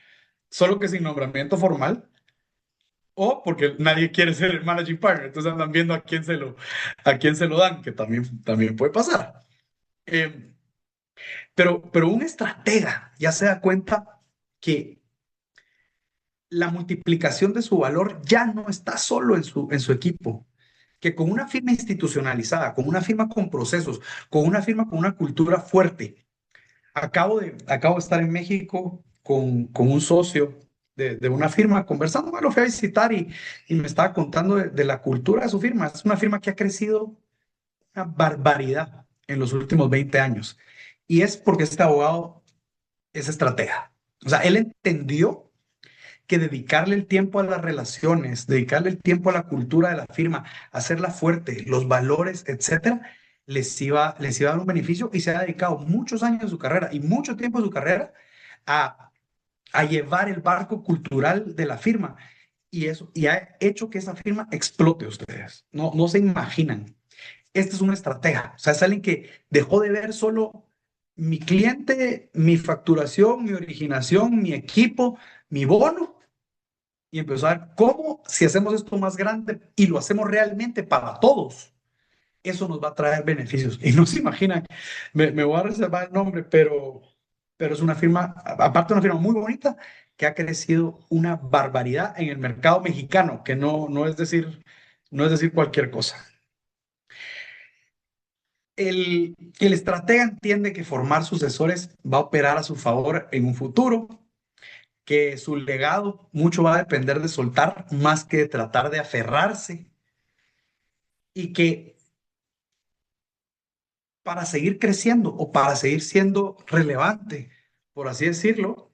solo que sin nombramiento formal. O porque nadie quiere ser el managing partner, entonces andan viendo a quién se lo dan, que también puede pasar. Eh, pero un estratega ya se da cuenta que la multiplicación de su valor ya no está solo en su equipo, que con una firma institucionalizada, con una firma con procesos, con una firma con una cultura fuerte. Acabo de estar en México con un socio de una firma conversando, me lo fui a visitar y me estaba contando de la cultura de su firma. Es una firma que ha crecido una barbaridad en los últimos 20 años. Y es porque este abogado es estratega. O sea, él entendió que dedicarle el tiempo a las relaciones, dedicarle el tiempo a la cultura de la firma, hacerla fuerte, los valores, etcétera, les iba a dar un beneficio y se ha dedicado muchos años de su carrera y mucho tiempo de su carrera a, a llevar el barco cultural de la firma y ha hecho que esa firma explote ustedes. No se imaginan. Este es un estratega, o sea, es alguien que dejó de ver solo mi cliente, mi facturación, mi originación, mi equipo, mi bono, y empezó a ver cómo, si hacemos esto más grande y lo hacemos realmente para todos, eso nos va a traer beneficios. Y no se imaginan, me voy a reservar el nombre, pero es una firma, aparte de una firma muy bonita, que ha crecido una barbaridad en el mercado mexicano, que no es decir cualquier cosa. El estratega entiende que formar sucesores va a operar a su favor en un futuro, que su legado mucho va a depender de soltar más que de tratar de aferrarse y que para seguir creciendo o para seguir siendo relevante, por así decirlo,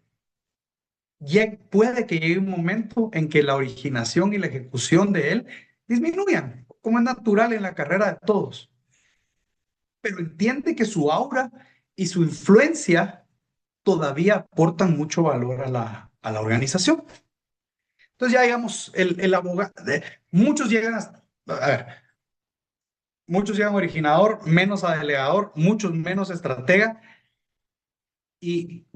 ya puede que llegue un momento en que la originación y la ejecución de él disminuyan, como es natural en la carrera de todos, pero entiende que su aura y su influencia todavía aportan mucho valor a la organización. Entonces ya digamos, el abogado, muchos llegan a ver, muchos llegan a originador, menos a delegador, muchos menos estratega y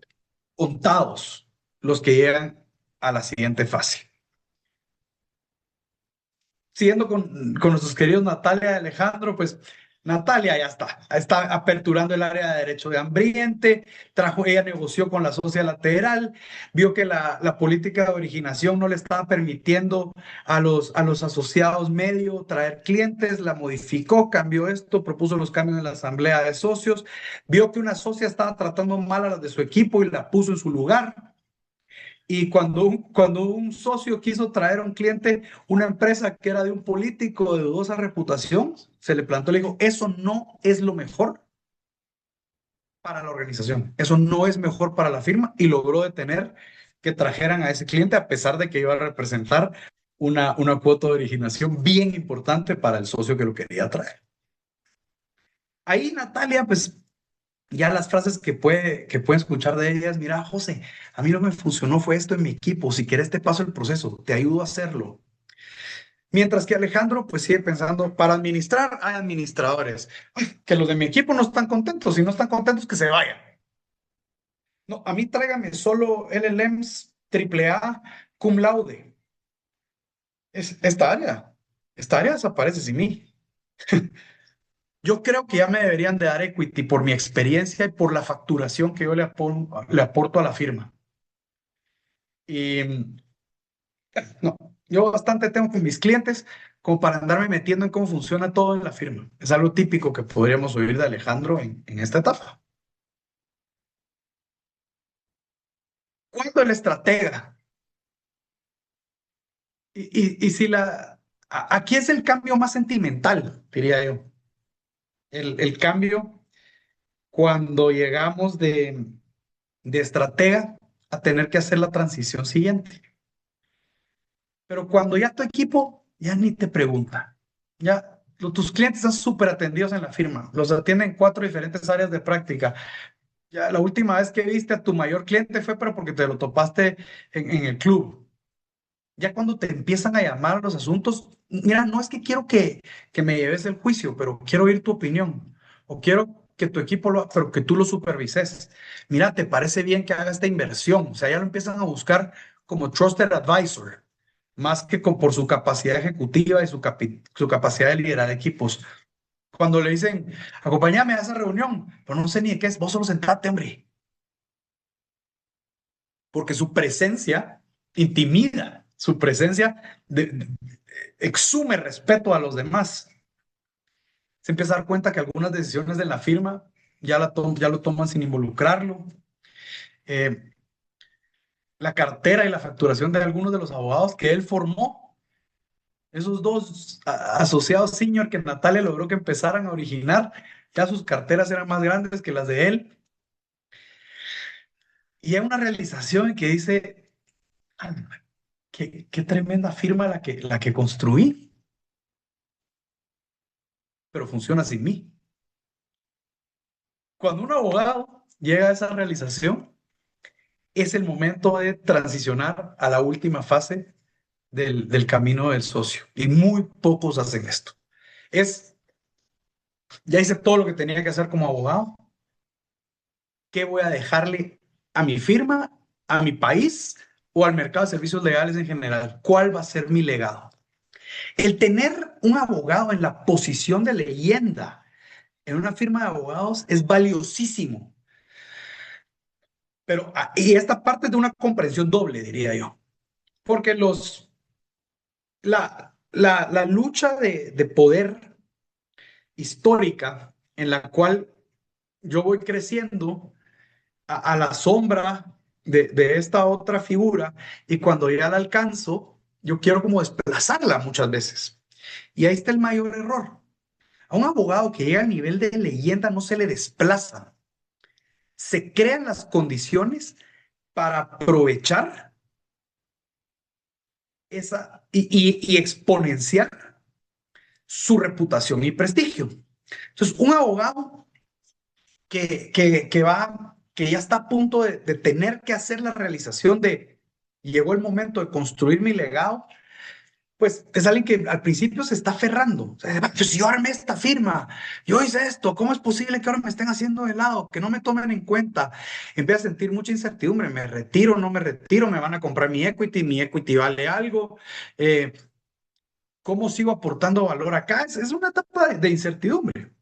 contados los que llegan a la siguiente fase. Siguiendo con nuestros queridos Natalia y Alejandro, pues Natalia ya está aperturando el área de derecho de ambiente, ella negoció con la socia lateral, vio que la política de originación no le estaba permitiendo a los asociados medio traer clientes, la modificó, cambió esto, propuso los cambios en la asamblea de socios, vio que una socia estaba tratando mal a las de su equipo y la puso en su lugar. Y cuando un socio quiso traer a un cliente una empresa que era de un político de dudosa reputación, se le plantó y le dijo, eso no es lo mejor para la organización, eso no es mejor para la firma y logró detener que trajeran a ese cliente a pesar de que iba a representar una cuota de originación bien importante para el socio que lo quería traer. Ahí Natalia, pues ya las frases que pueden escuchar de ellas, mira, José, a mí no me funcionó, fue esto en mi equipo, si quieres te paso el proceso, te ayudo a hacerlo. Mientras que Alejandro, pues sigue pensando, para administrar hay administradores, que los de mi equipo no están contentos, si no están contentos que se vayan. No, a mí tráigame solo LLMs, AAA, cum laude. Esta área desaparece sin mí. Yo creo que ya me deberían de dar equity por mi experiencia y por la facturación que yo le aporto a la firma. Y no, yo bastante tengo con mis clientes como para andarme metiendo en cómo funciona todo en la firma. Es algo típico que podríamos oír de Alejandro en esta etapa. Cuando el estratega, y si aquí es el cambio más sentimental, diría yo, el cambio cuando llegamos de estratega a tener que hacer la transición siguiente. Pero cuando ya tu equipo ya ni te pregunta, ya tus clientes están súper atendidos en la firma, los atienden 4 diferentes áreas de práctica. Ya la última vez que viste a tu mayor cliente fue pero porque te lo topaste en el club. Ya cuando te empiezan a llamar los asuntos, mira, no es que quiero que me lleves el juicio, pero quiero oír tu opinión. O quiero que tu equipo pero que tú lo supervises. Mira, ¿te parece bien que haga esta inversión? O sea, ya lo empiezan a buscar como trusted advisor, más que por su capacidad ejecutiva y su capacidad de liderar equipos. Cuando le dicen, acompáñame a esa reunión, pero no sé ni de qué es, vos solo sentate, hombre, porque su presencia intimida, su presencia exume respeto a los demás. Se empieza a dar cuenta que algunas decisiones de la firma ya lo toman sin involucrarlo. Eh, la cartera y la facturación de algunos de los abogados que él formó, esos dos asociados senior que Natalia logró que empezaran a originar, ya sus carteras eran más grandes que las de él. Y hay una realización que dice, ah, qué tremenda firma la que construí, pero funciona sin mí. Cuando un abogado llega a esa realización, es el momento de transicionar a la última fase del camino del socio. Y muy pocos hacen esto. Ya hice todo lo que tenía que hacer como abogado. ¿Qué voy a dejarle a mi firma, a mi país o al mercado de servicios legales en general? ¿Cuál va a ser mi legado? El tener un abogado en la posición de leyenda en una firma de abogados es valiosísimo. Pero, y esta parte es de una comprensión doble, diría yo. Porque la lucha de poder histórica en la cual yo voy creciendo a la sombra de esta otra figura y cuando ya la alcanzo, yo quiero como desplazarla muchas veces. Y ahí está el mayor error. A un abogado que llega al nivel de leyenda no se le desplaza. Se crean las condiciones para aprovechar y exponenciar su reputación y prestigio. Entonces, un abogado que ya está a punto de tener que hacer la realización llegó el momento de construir mi legado, pues es alguien que al principio se está aferrando. O sea, pues yo armé esta firma, yo hice esto, ¿cómo es posible que ahora me estén haciendo de lado, que no me tomen en cuenta? Empieza a sentir mucha incertidumbre, me retiro, no me retiro, me van a comprar mi equity vale algo, ¿cómo sigo aportando valor acá? Es una etapa de incertidumbre.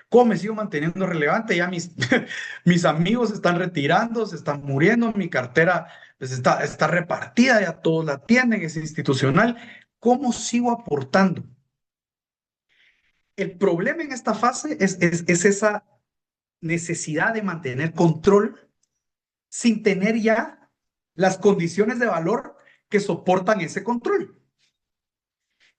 ¿Cómo me sigo manteniendo relevante? Ya mis amigos se están retirando, se están muriendo, mi cartera pues está repartida, ya todos la tienen, es institucional. ¿Cómo sigo aportando? El problema en esta fase es esa necesidad de mantener control sin tener ya las condiciones de valor que soportan ese control.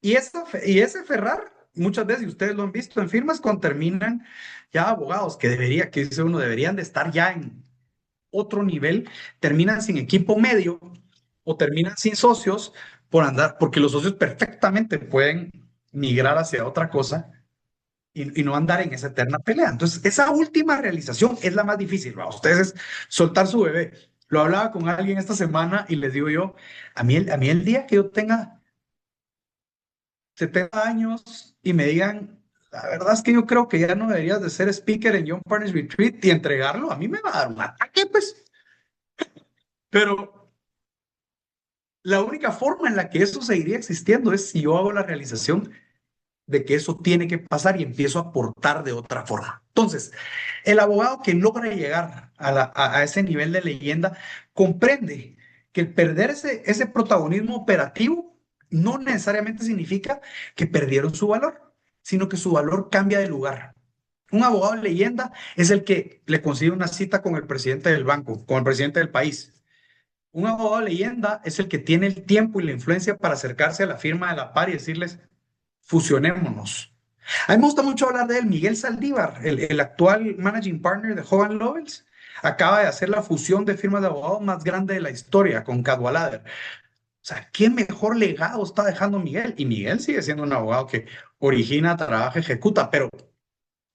Y ese Ferrar, muchas veces, y ustedes lo han visto en firmas, cuando terminan ya abogados que dice uno, deberían de estar ya en otro nivel, terminan sin equipo medio o terminan sin socios porque los socios perfectamente pueden migrar hacia otra cosa y no andar en esa eterna pelea. Entonces, esa última realización es la más difícil, ¿va? Ustedes es soltar su bebé. Lo hablaba con alguien esta semana y les digo yo, a mí el día que yo tenga 70 años y me digan, la verdad es que yo creo que ya no deberías de ser speaker en John Partners Retreat y entregarlo, a mí me va a dar un ataque, pues. Pero la única forma en la que eso seguiría existiendo es si yo hago la realización de que eso tiene que pasar y empiezo a aportar de otra forma. Entonces, el abogado que logra llegar a ese nivel de leyenda comprende que el perder ese protagonismo operativo no necesariamente significa que perdieron su valor, sino que su valor cambia de lugar. Un abogado de leyenda es el que le consigue una cita con el presidente del banco, con el presidente del país. Un abogado de leyenda es el que tiene el tiempo y la influencia para acercarse a la firma de la par y decirles, fusionémonos. A mí me gusta mucho hablar de él, Miguel Saldívar, el actual managing partner de Hogan Lovells, acaba de hacer la fusión de firmas de abogados más grande de la historia con Cadwalader. O sea, ¿qué mejor legado está dejando Miguel? Y Miguel sigue siendo un abogado que origina, trabaja, ejecuta, pero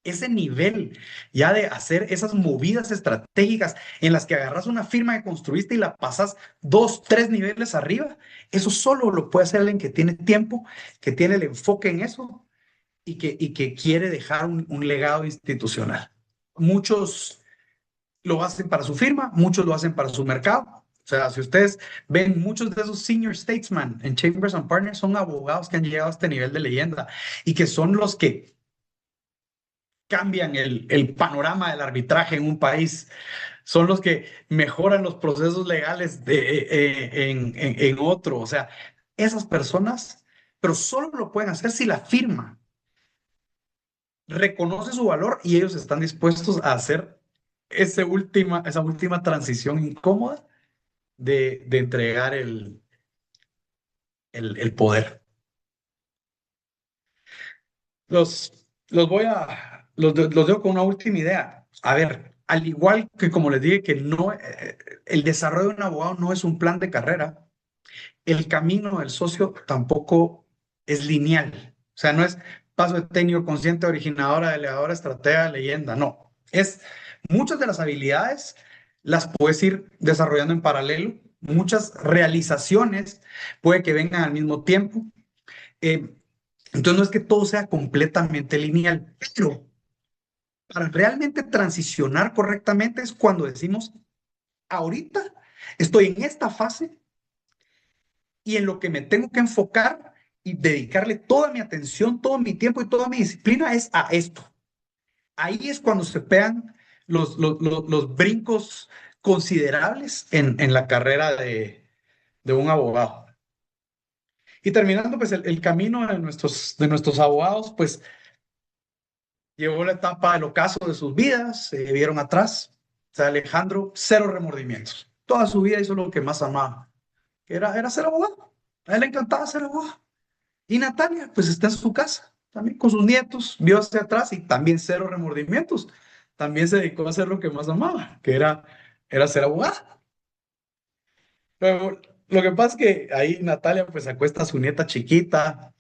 ese nivel ya de hacer esas movidas estratégicas en las que agarras una firma que construiste y la pasas dos, tres niveles arriba, eso solo lo puede hacer alguien que tiene tiempo, que tiene el enfoque en eso y que quiere dejar un legado institucional. Muchos lo hacen para su firma, muchos lo hacen para su mercado. O sea, si ustedes ven, muchos de esos senior statesmen en Chambers and Partners son abogados que han llegado a este nivel de leyenda y que son los que cambian el panorama del arbitraje en un país, son los que mejoran los procesos legales en otro. O sea, esas personas, pero solo lo pueden hacer si la firma reconoce su valor y ellos están dispuestos a hacer esa última transición incómoda de entregar el poder. Los dejo con una última idea. A ver, al igual que como les dije que no, el desarrollo de un abogado no es un plan de carrera, el camino del socio tampoco es lineal. O sea, no es paso de tenure, consciente, originadora, delegadora, estratega, leyenda. No, es muchas de las habilidades las puedes ir desarrollando en paralelo. Muchas realizaciones puede que vengan al mismo tiempo. Eh, entonces no es que todo sea completamente lineal, pero para realmente transicionar correctamente es cuando decimos, ahorita estoy en esta fase y en lo que me tengo que enfocar y dedicarle toda mi atención, todo mi tiempo y toda mi disciplina es a esto. Ahí es cuando se pegan los brincos considerables en la carrera de un abogado. Y terminando, pues el camino de nuestros abogados, pues llegó la etapa del ocaso de sus vidas, se vieron atrás. O sea, Alejandro, cero remordimientos. Toda su vida hizo lo que más amaba, que era ser abogado. A él le encantaba ser abogado. Y Natalia, pues está en su casa, también con sus nietos, vio hacia atrás y también cero remordimientos. También se dedicó a hacer lo que más amaba, que era ser abogada. Luego, lo que pasa es que ahí Natalia pues acuesta a su nieta chiquita,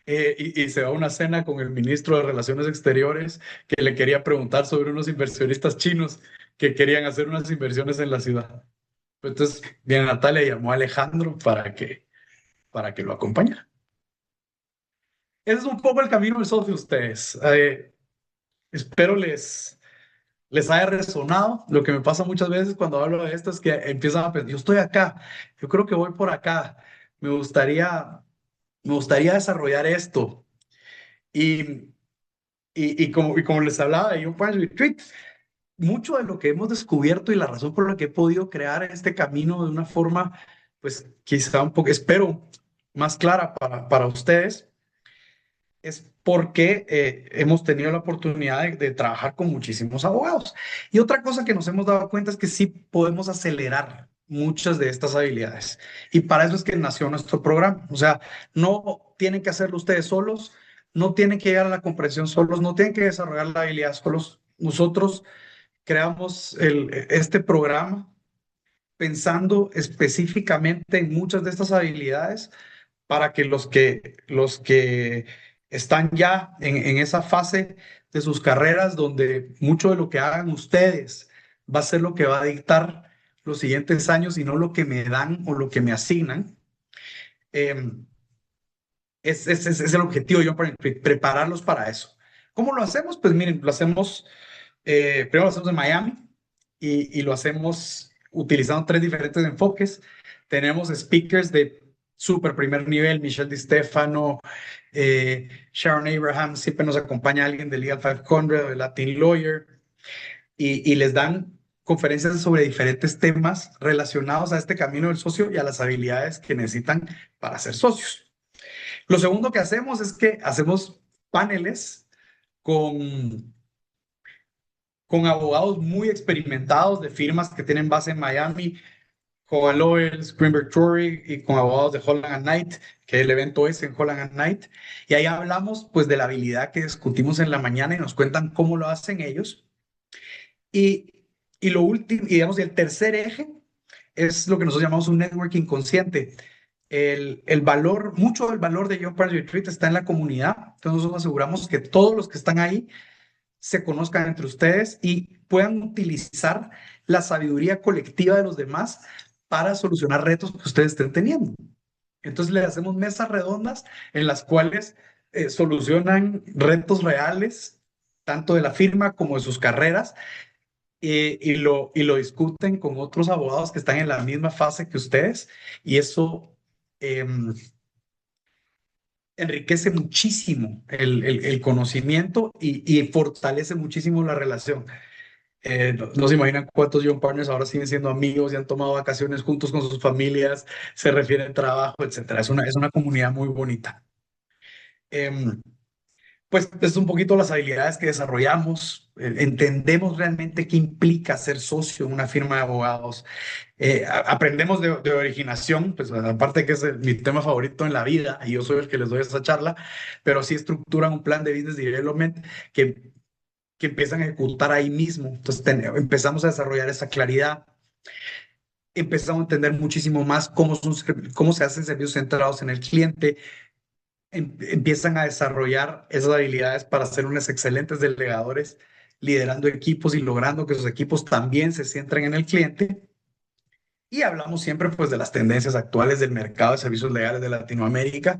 y se va a una cena con el ministro de Relaciones Exteriores que le quería preguntar sobre unos inversionistas chinos que querían hacer unas inversiones en la ciudad. Entonces, bien, Natalia llamó a Alejandro para que lo acompañara. Ese es un poco el camino del socio de ustedes. Espero les haya resonado. Lo que me pasa muchas veces cuando hablo de esto es que empiezan a pensar, yo estoy acá, yo creo que voy por acá, me gustaría, me gustaría desarrollar esto. Y, y como les hablaba de Young Partners Retreat, mucho de lo que hemos descubierto y la razón por la que he podido crear este camino de una forma, pues quizá un poco, espero, más clara para ustedes, es porque hemos tenido la oportunidad de trabajar con muchísimos abogados. Y otra cosa que nos hemos dado cuenta es que sí podemos acelerar muchas de estas habilidades. Y para eso es que nació nuestro programa. O sea, no tienen que hacerlo ustedes solos, no tienen que llegar a la comprensión solos, no tienen que desarrollar la habilidad solos. Nosotros creamos este programa pensando específicamente en muchas de estas habilidades para que los que están ya en esa fase de sus carreras donde mucho de lo que hagan ustedes va a ser lo que va a dictar los siguientes años y no lo que me dan o lo que me asignan. Eh, es el objetivo, yo para prepararlos para eso. ¿Cómo lo hacemos? Pues miren, lo hacemos, primero lo hacemos en Miami y lo hacemos utilizando tres diferentes enfoques. Tenemos speakers de súper primer nivel, Michelle Di Stefano, Sharon Abraham, siempre nos acompaña alguien de Legal 500, de Latin Lawyer, y les dan conferencias sobre diferentes temas relacionados a este camino del socio y a las habilidades que necesitan para ser socios. Lo segundo que hacemos es que hacemos paneles con, con abogados muy experimentados de firmas que tienen base en Miami, con Loyal, Greenberg Traurig y con abogados de Holland and Knight, que el evento es en Holland and Knight. Y ahí hablamos pues de la habilidad que discutimos en la mañana y nos cuentan cómo lo hacen ellos. Y lo último, y digamos, el tercer eje es lo que nosotros llamamos un networking consciente. El valor, mucho del valor de Young Partners Retreat está en la comunidad. Entonces nosotros aseguramos que todos los que están ahí se conozcan entre ustedes y puedan utilizar la sabiduría colectiva de los demás para solucionar retos que ustedes estén teniendo. Entonces le hacemos mesas redondas en las cuales solucionan retos reales, tanto de la firma como de sus carreras, y lo discuten con otros abogados que están en la misma fase que ustedes, y eso enriquece muchísimo el conocimiento y fortalece muchísimo la relación. No se imaginan cuántos Young Partners ahora siguen siendo amigos y han tomado vacaciones juntos con sus familias, se refieren al trabajo, etcétera. Es una comunidad muy bonita. Em, pues es un poquito las habilidades que desarrollamos. Entendemos realmente qué implica ser socio en una firma de abogados. Aprendemos de originación, pues aparte que es mi tema favorito en la vida y yo soy el que les doy esa charla, pero sí estructuran un plan de business development que empiezan a ejecutar ahí mismo. Entonces empezamos a desarrollar esa claridad, empezamos a entender muchísimo más cómo se hacen servicios centrados en el cliente, empiezan a desarrollar esas habilidades para ser unos excelentes delegadores, liderando equipos y logrando que sus equipos también se centren en el cliente. Y hablamos siempre pues de las tendencias actuales del mercado de servicios legales de Latinoamérica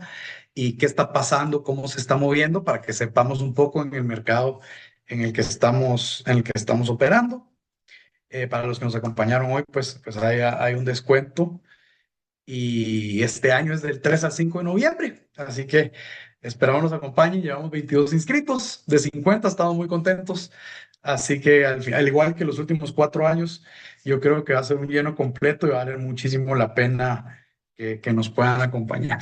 y qué está pasando, cómo se está moviendo para que sepamos un poco en el mercado en el que estamos operando. Para los que nos acompañaron hoy, pues hay un descuento y este año es del 3 al 5 de noviembre. Así que esperamos nos acompañen. Llevamos 22 inscritos, de 50 estamos muy contentos. Así que al igual que los últimos 4 años, yo creo que va a ser un lleno completo y va a valer muchísimo la pena que nos puedan acompañar.